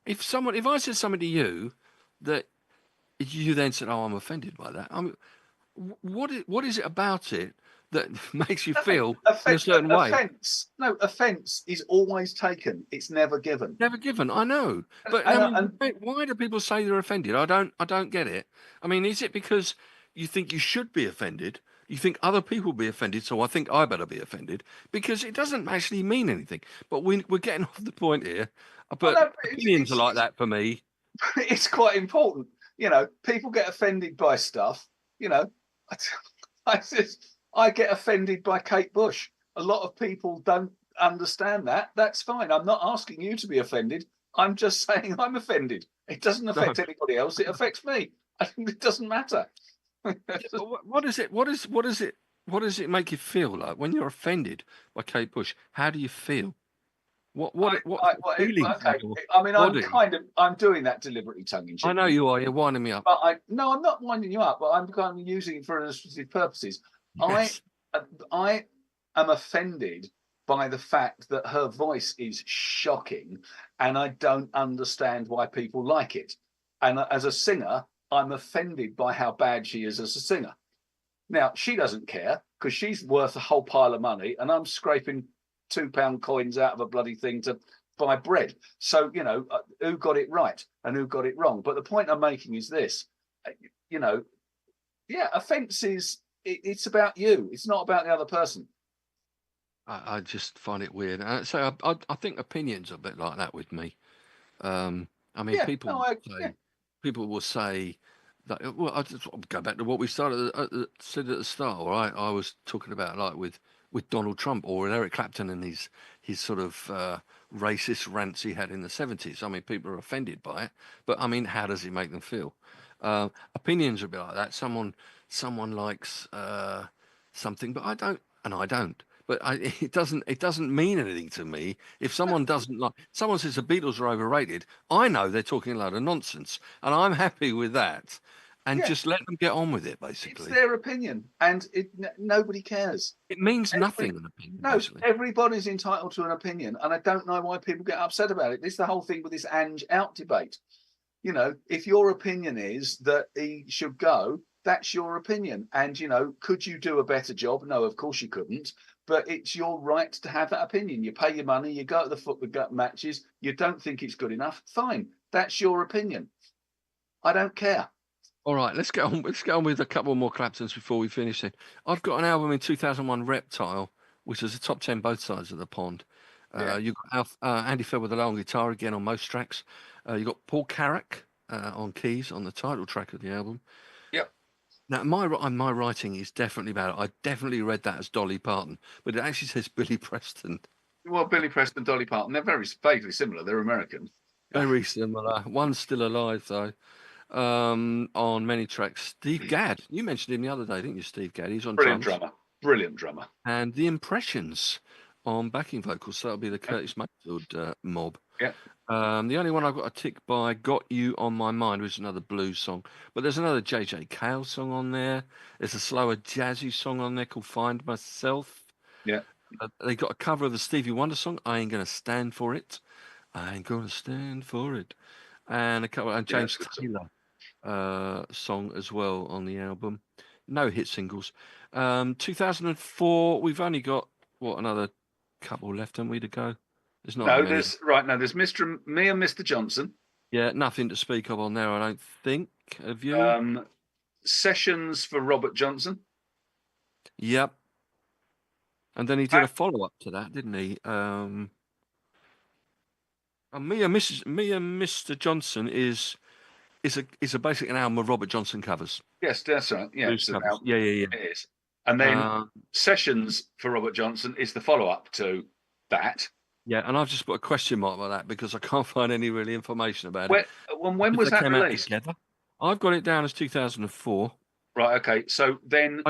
If I said something to you that you then said, "Oh, I'm offended by that," I mean, what is it about it that makes you feel in a certain way? Offence is always taken. It's never given. Never given. I know, but why do people say they're offended? I don't get it. I mean, is it because you think you should be offended? You think other people will be offended, so I think I better be offended, because it doesn't actually mean anything. But we're getting off the point here. But opinions are like that for me. It's quite important. People get offended by stuff. I get offended by Kate Bush. A lot of people don't understand that. That's fine. I'm not asking you to be offended. I'm just saying I'm offended. It doesn't affect anybody else. It affects me. It doesn't matter. What does it make you feel like when you're offended by Kate Bush? How do you feel? Feelings? Okay. I mean, I'm doing that deliberately, tongue in cheek. I know you are. You're winding me up. But no, I'm not winding you up. But I'm kind of using it for illustrative purposes. Yes. I am offended by the fact that her voice is shocking, and I don't understand why people like it. And as a singer, I'm offended by how bad she is as a singer. Now, she doesn't care because she's worth a whole pile of money, and I'm scraping £2 coins out of a bloody thing to buy bread. So, who got it right and who got it wrong? But the point I'm making is this, offences, it's about you. It's not about the other person. I just find it weird. So I think opinions are a bit like that with me. People will say that. Well, I just go back to what we said at the start. Right, I was talking about like with Donald Trump or with Eric Clapton and his sort of racist rants he had in the 70s. I mean, people are offended by it, but I mean, how does it make them feel? Opinions are a bit like that. Someone likes something, but I don't, and I don't. But it doesn't mean anything to me if someone doesn't like. Someone says the Beatles are overrated. I know they're talking a load of nonsense, and I'm happy with that. And just let them get on with it. Basically, it's their opinion, and nobody cares. It means nothing. An opinion. No, basically. Everybody's entitled to an opinion, and I don't know why people get upset about it. This is the whole thing with this Ange out debate. If your opinion is that he should go, that's your opinion. And, could you do a better job? No, of course you couldn't. But it's your right to have that opinion. You pay your money, you go to the football matches, you don't think it's good enough. Fine. That's your opinion. I don't care. All right, let's get on. Let's get on with a couple more Claptons before we finish it. I've got an album in 2001, Reptile, which was a top 10 both sides of the pond. You've got Andy Fell with the long guitar again on most tracks. You've got Paul Carrack on keys on the title track of the album. Yep. Now, my writing is definitely bad. I definitely read that as Dolly Parton, but it actually says Billy Preston. Well, Billy Preston, Dolly Parton, they're very vaguely similar. They're American. Very similar. One's still alive, though, on many tracks. Steve Gadd. You mentioned him the other day, didn't you, Steve Gadd? He's on drums. Brilliant drummer. And The Impressions on backing vocals. So that'll be the Curtis Mayfield mob. Yeah. The only one I've got a tick by, Got You on My Mind, which is another blues song. But there's another J.J. Cale song on there. There's a slower jazzy song on there called Find Myself. Yeah. They got a cover of the Stevie Wonder song, I Ain't Gonna Stand For It. I Ain't Gonna Stand For It. And a couple, and James Taylor song as well on the album. No hit singles. 2004, we've only got, another couple left, haven't we, to go? There's not many. There's Me and Mr. Johnson. Yeah, nothing to speak of on there, I don't think. Have you? Sessions for Robert Johnson. Yep. And then he did a follow-up to that, didn't he? And Me and Mr. Johnson is basically an album of Robert Johnson covers. Yes, that's right. Yeah, yeah. It is. And then Sessions for Robert Johnson is the follow-up to that. Yeah, and I've just put a question mark by that because I can't find any really information about it. When was that released? I've got it down as 2004. Right, okay. So then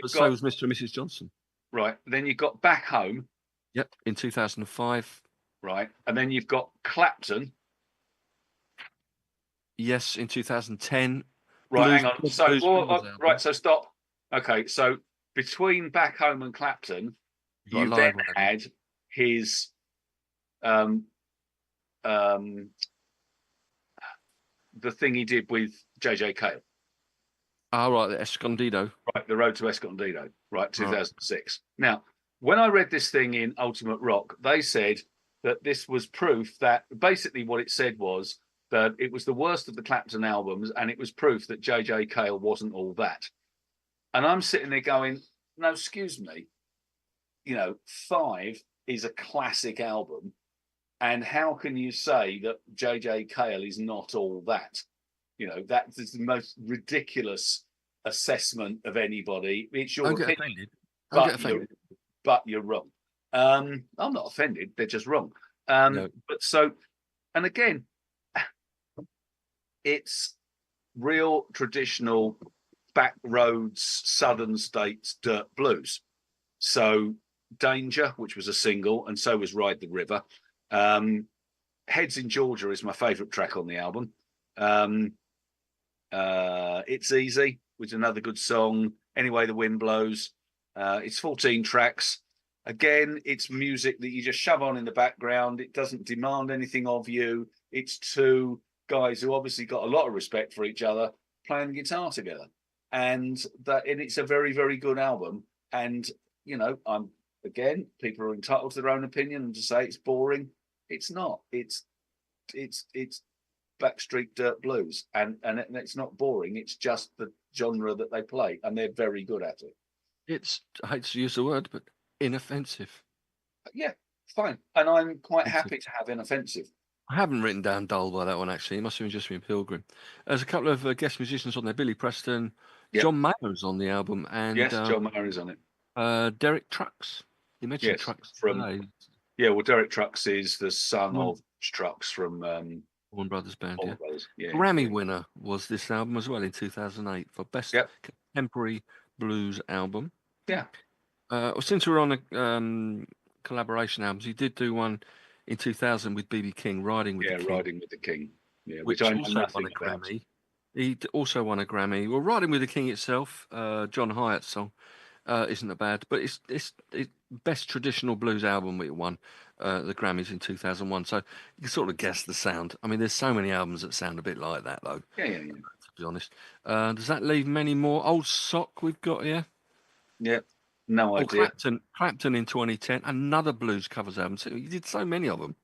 so was Mr. and Mrs. Johnson. Right. Then you've got Back Home. Yep, in 2005. Right. And then you've got Clapton. Yes, in 2010. Right, hang on. So stop. Okay, so between Back Home and Clapton, you then had his the thing he did with J.J. Cale. Oh, right, the Escondido. Right, The Road to Escondido. Right, 2006. Right. Now, when I read this thing in Ultimate Rock, they said that this was proof that basically what it said was that it was the worst of the Clapton albums, and it was proof that J.J. Cale wasn't all that. And I'm sitting there going, no, excuse me. 5 is a classic album. And how can you say that J.J. Cale is not all that? That is the most ridiculous assessment of anybody. It's your opinion. But you're wrong. I'm not offended. They're just wrong. No. But so, and again, it's real traditional back roads, southern states, dirt blues. So Danger, which was a single, and so was Ride the River. Heads in Georgia is my favourite track on the album. It's Easy, which is another good song. Anyway, the Wind Blows. It's 14 tracks. Again, it's music that you just shove on in the background. It doesn't demand anything of you. It's two guys who obviously got a lot of respect for each other playing the guitar together. and it's a very, very good album. And people are entitled to their own opinion, and to say it's boring, it's not. It's Backstreet Dirt Blues, and it's not boring. It's just the genre that they play, and they're very good at it. It's, I hate to use the word, but inoffensive. Yeah, fine. And I'm quite happy to have inoffensive. I haven't written down dull by that one, actually. It must have just been Pilgrim. There's a couple of guest musicians on there. Billy Preston, John Mayer's on the album, and yes, John Mayer is on it. Derek Trucks. You mentioned Trucks from well, Derek Trucks is the son of Trucks from Warner Brothers band. Warner Brothers. Yeah. Grammy winner was this album as well in 2008 for best contemporary blues album. Yeah. Since we're on the collaboration albums, he did do one in 2000 with B.B. King, Riding with the King. Riding with the King. Yeah, which I know also nothing won a about. Grammy. He also won a Grammy. Well, Riding with the King itself, John Hyatt's song, isn't bad, but it's best traditional blues album it won the Grammys in 2001. So you can sort of guess the sound. I mean, there's so many albums that sound a bit like that, though. Yeah. To be honest, does that leave many more? Old Sock we've got here. Yeah. No idea. Clapton in 2010, another blues covers album. So he did so many of them.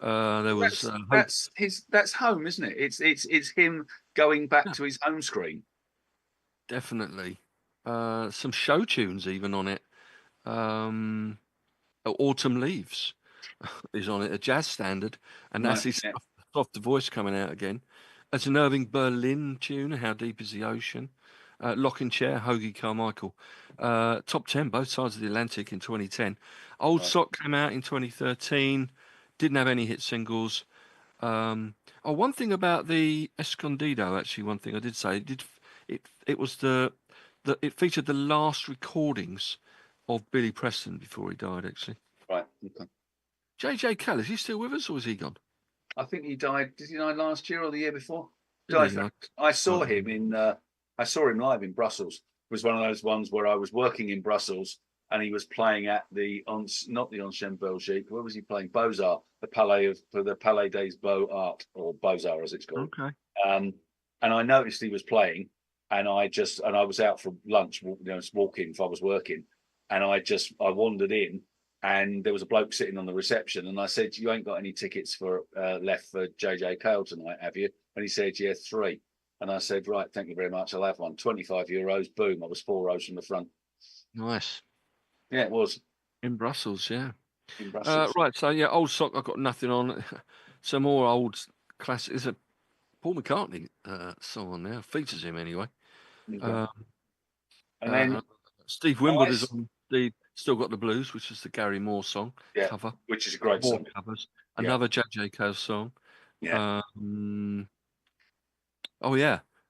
There was that's home, isn't it? It's him going back to his home screen. Definitely. Some show tunes even on it. Autumn Leaves is on it, a jazz standard, and that's his soft voice coming out again. It's an Irving Berlin tune, How Deep Is the Ocean? Lock and Chair, Hoagie Carmichael. Top 10, both sides of the Atlantic in 2010. Old Sock came out in 2013, didn't have any hit singles. One thing about the Escondido, actually, one thing I did say, it was it featured the last recordings of Billy Preston before he died, actually. Right, okay. JJ Cale, is he still with us or is he gone? I think he died. Did he die last year or the year before? I saw him I saw him live in Brussels. It was one of those ones where I was working in Brussels and he was playing at not the Ancienne Belgique. Where was he playing? Beaux-Arts, the Palais des Beaux-Arts, or Beaux-Arts as it's called. Okay. And I noticed he was playing, and I was out for lunch, walking if I was working, and I wandered in, and there was a bloke sitting on the reception, and I said, "You ain't got any tickets for left for JJ Cale tonight, have you?" And he said, "Yeah, 3." And I said, "Right, thank you very much. I'll have one." €25. Boom! I was 4 rows from the front. Nice. Yeah, it was in Brussels. Yeah. In Brussels. Right. So yeah, Old Sock. I've got nothing on. Some more old classics. There's a Paul McCartney song on there. Features him anyway. And then Steve Winwood is on the Still Got the Blues, which is the Gary Moore song cover, which is a great song. Covers. Another JJ Cale song. Yeah.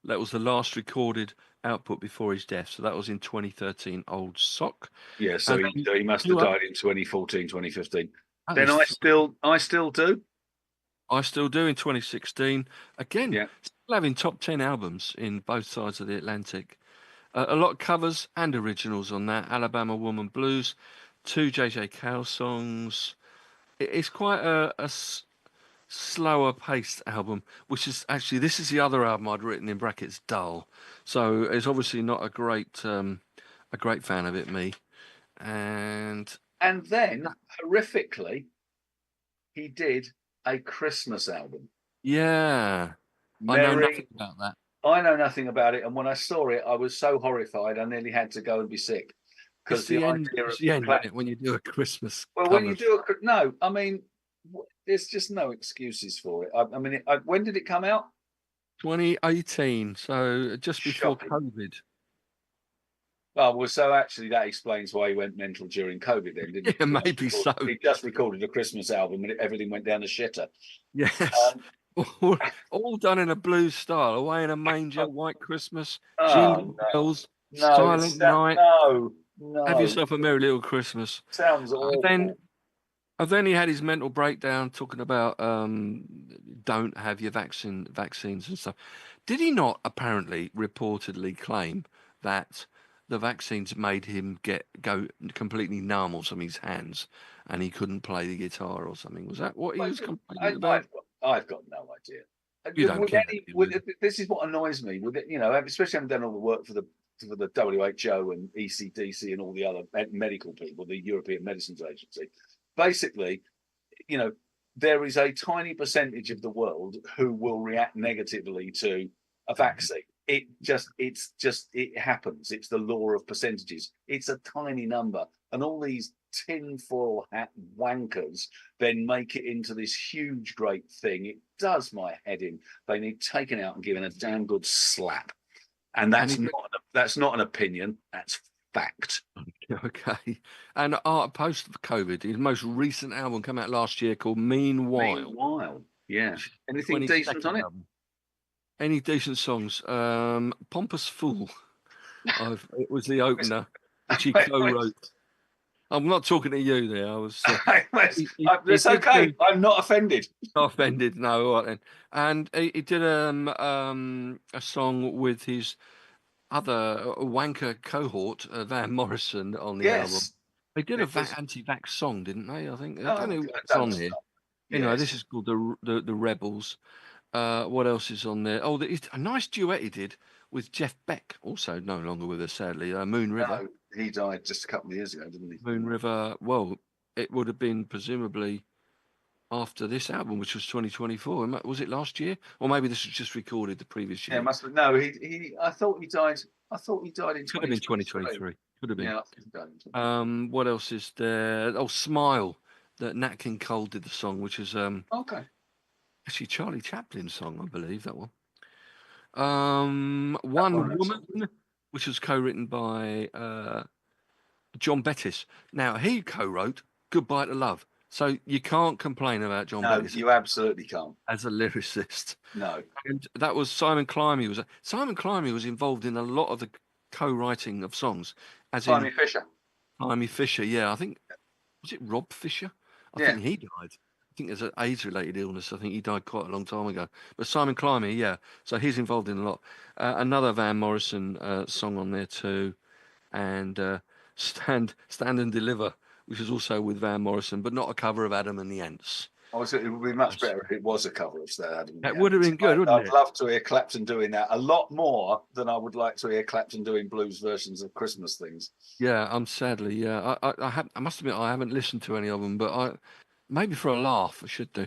That was the last recorded output before his death. So that was in 2013, Old Sock. Yeah, so he must have died in 2014, 2015. Then I Still Do. I Still Do in 2016. Again, still having top 10 albums in both sides of the Atlantic. A lot of covers and originals on that. Alabama Woman Blues, 2 JJ Cale songs. It's quite a slower paced album, which is actually, this is the other album I'd written in brackets dull. So it's obviously not a great fan of it, me. And then horrifically, he did a Christmas album. Yeah. I know nothing about that. I know nothing about it, and when I saw it, I was so horrified I nearly had to go and be sick. Because the end when you do a Christmas. Well, when you do I mean, there's just no excuses for it. I mean, when did it come out? 2018, so just before COVID. Oh, well, so actually that explains why he went mental during COVID then, didn't it? Yeah, maybe so. He just recorded a Christmas album and everything went down the shitter. Yes. All done in a blues style. Away in a Manger, White Christmas, Jingle Bells, Silent Night. No. Have yourself a merry little Christmas. Sounds awful. Then he had his mental breakdown talking about don't have your vaccines and stuff. Did he not apparently reportedly claim that the vaccines made him go completely numb or something, his hands, and he couldn't play the guitar or something? Was that what he was complaining about? I've got no idea. You don't care. This is what annoys me with it. You know, especially having done all the work for the WHO and ECDC and all the other medical people, the European Medicines Agency. Basically, you know, there is a tiny percentage of the world who will react negatively to a vaccine. It happens. It's the law of percentages. It's a tiny number, and all these tinfoil hat wankers then make it into this huge, great thing. It does my head in. They need taken out and given a damn good slap. And that's not an opinion. That's fact. Okay. And post COVID, his most recent album came out last year called Meanwhile. Yeah. Anything decent on it? Any decent songs? Pompous Fool. It was the opener, which he co-wrote. I'm not talking to you there. I was. It's okay. I'm not offended. Not offended. No, all right then. And he did a song with his other wanker cohort, Van Morrison, on the album. They did an anti-vax song, didn't they? I think. I don't know what's on here. Anyway, this is called the Rebels. What else is on there? Oh, a nice duet he did with Jeff Beck, also no longer with us, sadly. Moon River. No, he died just a couple of years ago, didn't he? Moon River. Well, it would have been presumably after this album, which was 2024. Was it last year, or maybe this was just recorded the previous year? Yeah, it must have. No, I thought he died. I thought he died in. Could have been 2023. Could have been. Yeah, I think he died in 2023. What else is there? Oh, Smile. That Nat King Cole did the song, which is okay. Actually, Charlie Chaplin's song, I believe that one. One Woman, which was co-written by John Bettis. Now he co-wrote "Goodbye to Love," so you can't complain about John Bettis. No, you absolutely can't. As a lyricist, no. And that was Simon Climie. Simon Climie was involved in a lot of the co-writing of songs. Climie Fisher, yeah. I think was it Rob Fisher? I think he died. I think there's an AIDS-related illness. I think he died quite a long time ago. But Simon Climie, yeah. So he's involved in a lot. Another Van Morrison song on there too, and Stand and Deliver, which is also with Van Morrison, but not a cover of Adam and the Ants. It would be much better if it was a cover of Adam and the Ants. That would have been good, wouldn't it? I'd love to hear Clapton doing that a lot more than I would like to hear Clapton doing blues versions of Christmas things. Yeah, sadly, I must admit I haven't listened to any of them, but maybe for a laugh I should do.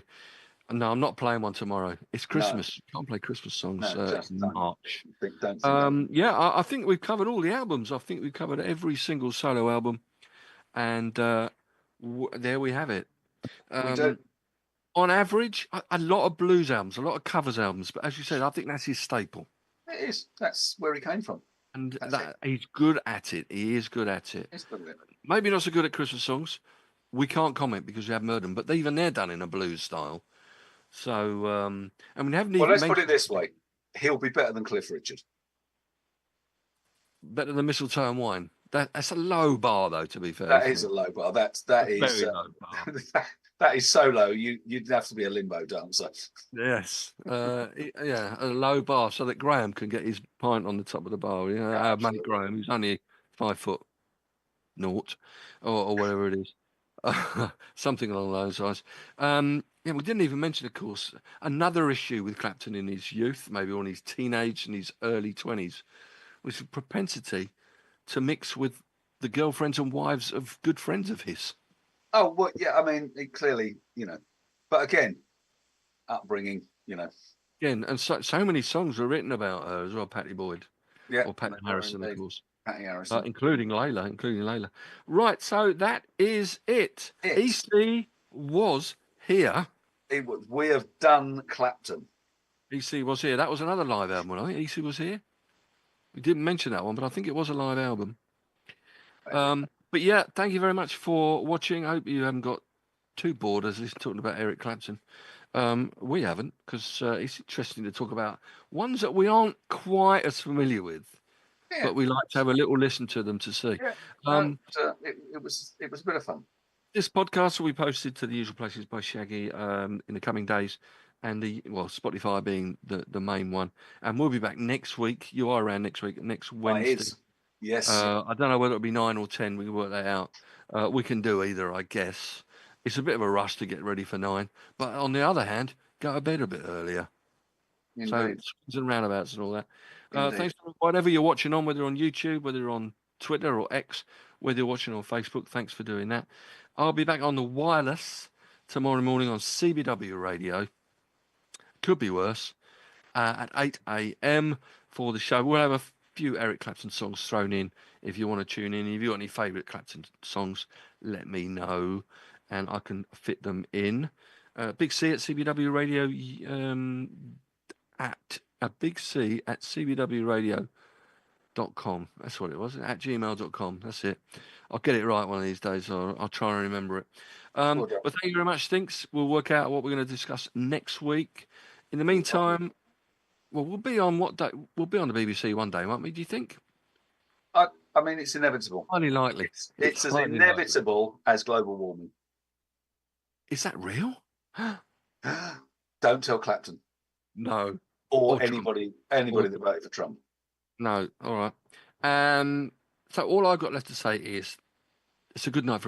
No, I'm not playing one tomorrow. It's Christmas. You can't play Christmas songs in March. I think we've covered all the albums. I think we've covered every single solo album, and there we have it. We do. On average, a lot of blues albums, a lot of covers albums, but as you said, I think that's his staple. It is. That's where he came from. And he's good at it. He is good at it. Maybe not so good at Christmas songs. We can't comment because we haven't heard them, but even they're done in a blues style. So, I mean, haven't even. Well, let's put it this way: he'll be better than Cliff Richard. Better than Mistletoe and Wine. That's a low bar, though. To be fair, that is a low bar. That is very low bar. That is so low. You'd have to be a limbo dancer. Yes, a low bar so that Graham can get his pint on the top of the bar. Our mate Graham, who's only 5'0", or whatever it is, something along those lines. We didn't even mention, of course, another issue with Clapton in his youth, maybe on his teenage and his early 20s, was a propensity to mix with the girlfriends and wives of good friends of his. Oh, well, yeah, I mean, it clearly, but again, upbringing, Again, and so many songs were written about her as well, Patty Boyd. Yeah. Or Patty Harrison, of course. Patty Harrison. Including Layla. Right, so that is it. EC was here. We have done Clapton. EC was here. That was another live album, wasn't it? EC was here. We didn't mention that one, but I think it was a live album. But yeah, thank you very much for watching. I hope you haven't got too bored as listening talking about Eric Clapton. We haven't, because it's interesting to talk about ones that we aren't quite as familiar with, but we like to have a little listen to them to see. Yeah. It was a bit of fun. This podcast will be posted to the usual places by Shaggy in the coming days, and Spotify being the main one. And we'll be back next week. You are around next week, next Wednesday. Yes. I don't know whether it'll be 9 or 10. We can work that out. We can do either, I guess. It's a bit of a rush to get ready for 9. But on the other hand, go to bed a bit earlier. Indeed. So swings and roundabouts and all that. Indeed. Thanks for whatever you're watching on, whether on YouTube, whether you're on Twitter or X, whether you're watching on Facebook. Thanks for doing that. I'll be back on the wireless tomorrow morning on CBW Radio. Could be worse. At 8 a.m. for the show. We'll have a few Eric Clapton songs thrown in if you want to tune in. If you've got any favourite Clapton songs, let me know and I can fit them in. Big C at CBW Radio at Big C at CBWRadio.com. That's what it was, at gmail.com. That's it. I'll get it right one of these days. I'll try and remember it. But thank you very much, Stinks. We'll work out what we're going to discuss next week. In the meantime, well, we'll be on what day? We'll be on the BBC one day, won't we? Do you think? I mean, it's inevitable. Highly likely. It's as inevitable as global warming. Is that real? Don't tell Clapton. No. Or anybody that voted for Trump. No. All right. So all I've got left to say is it's a good night for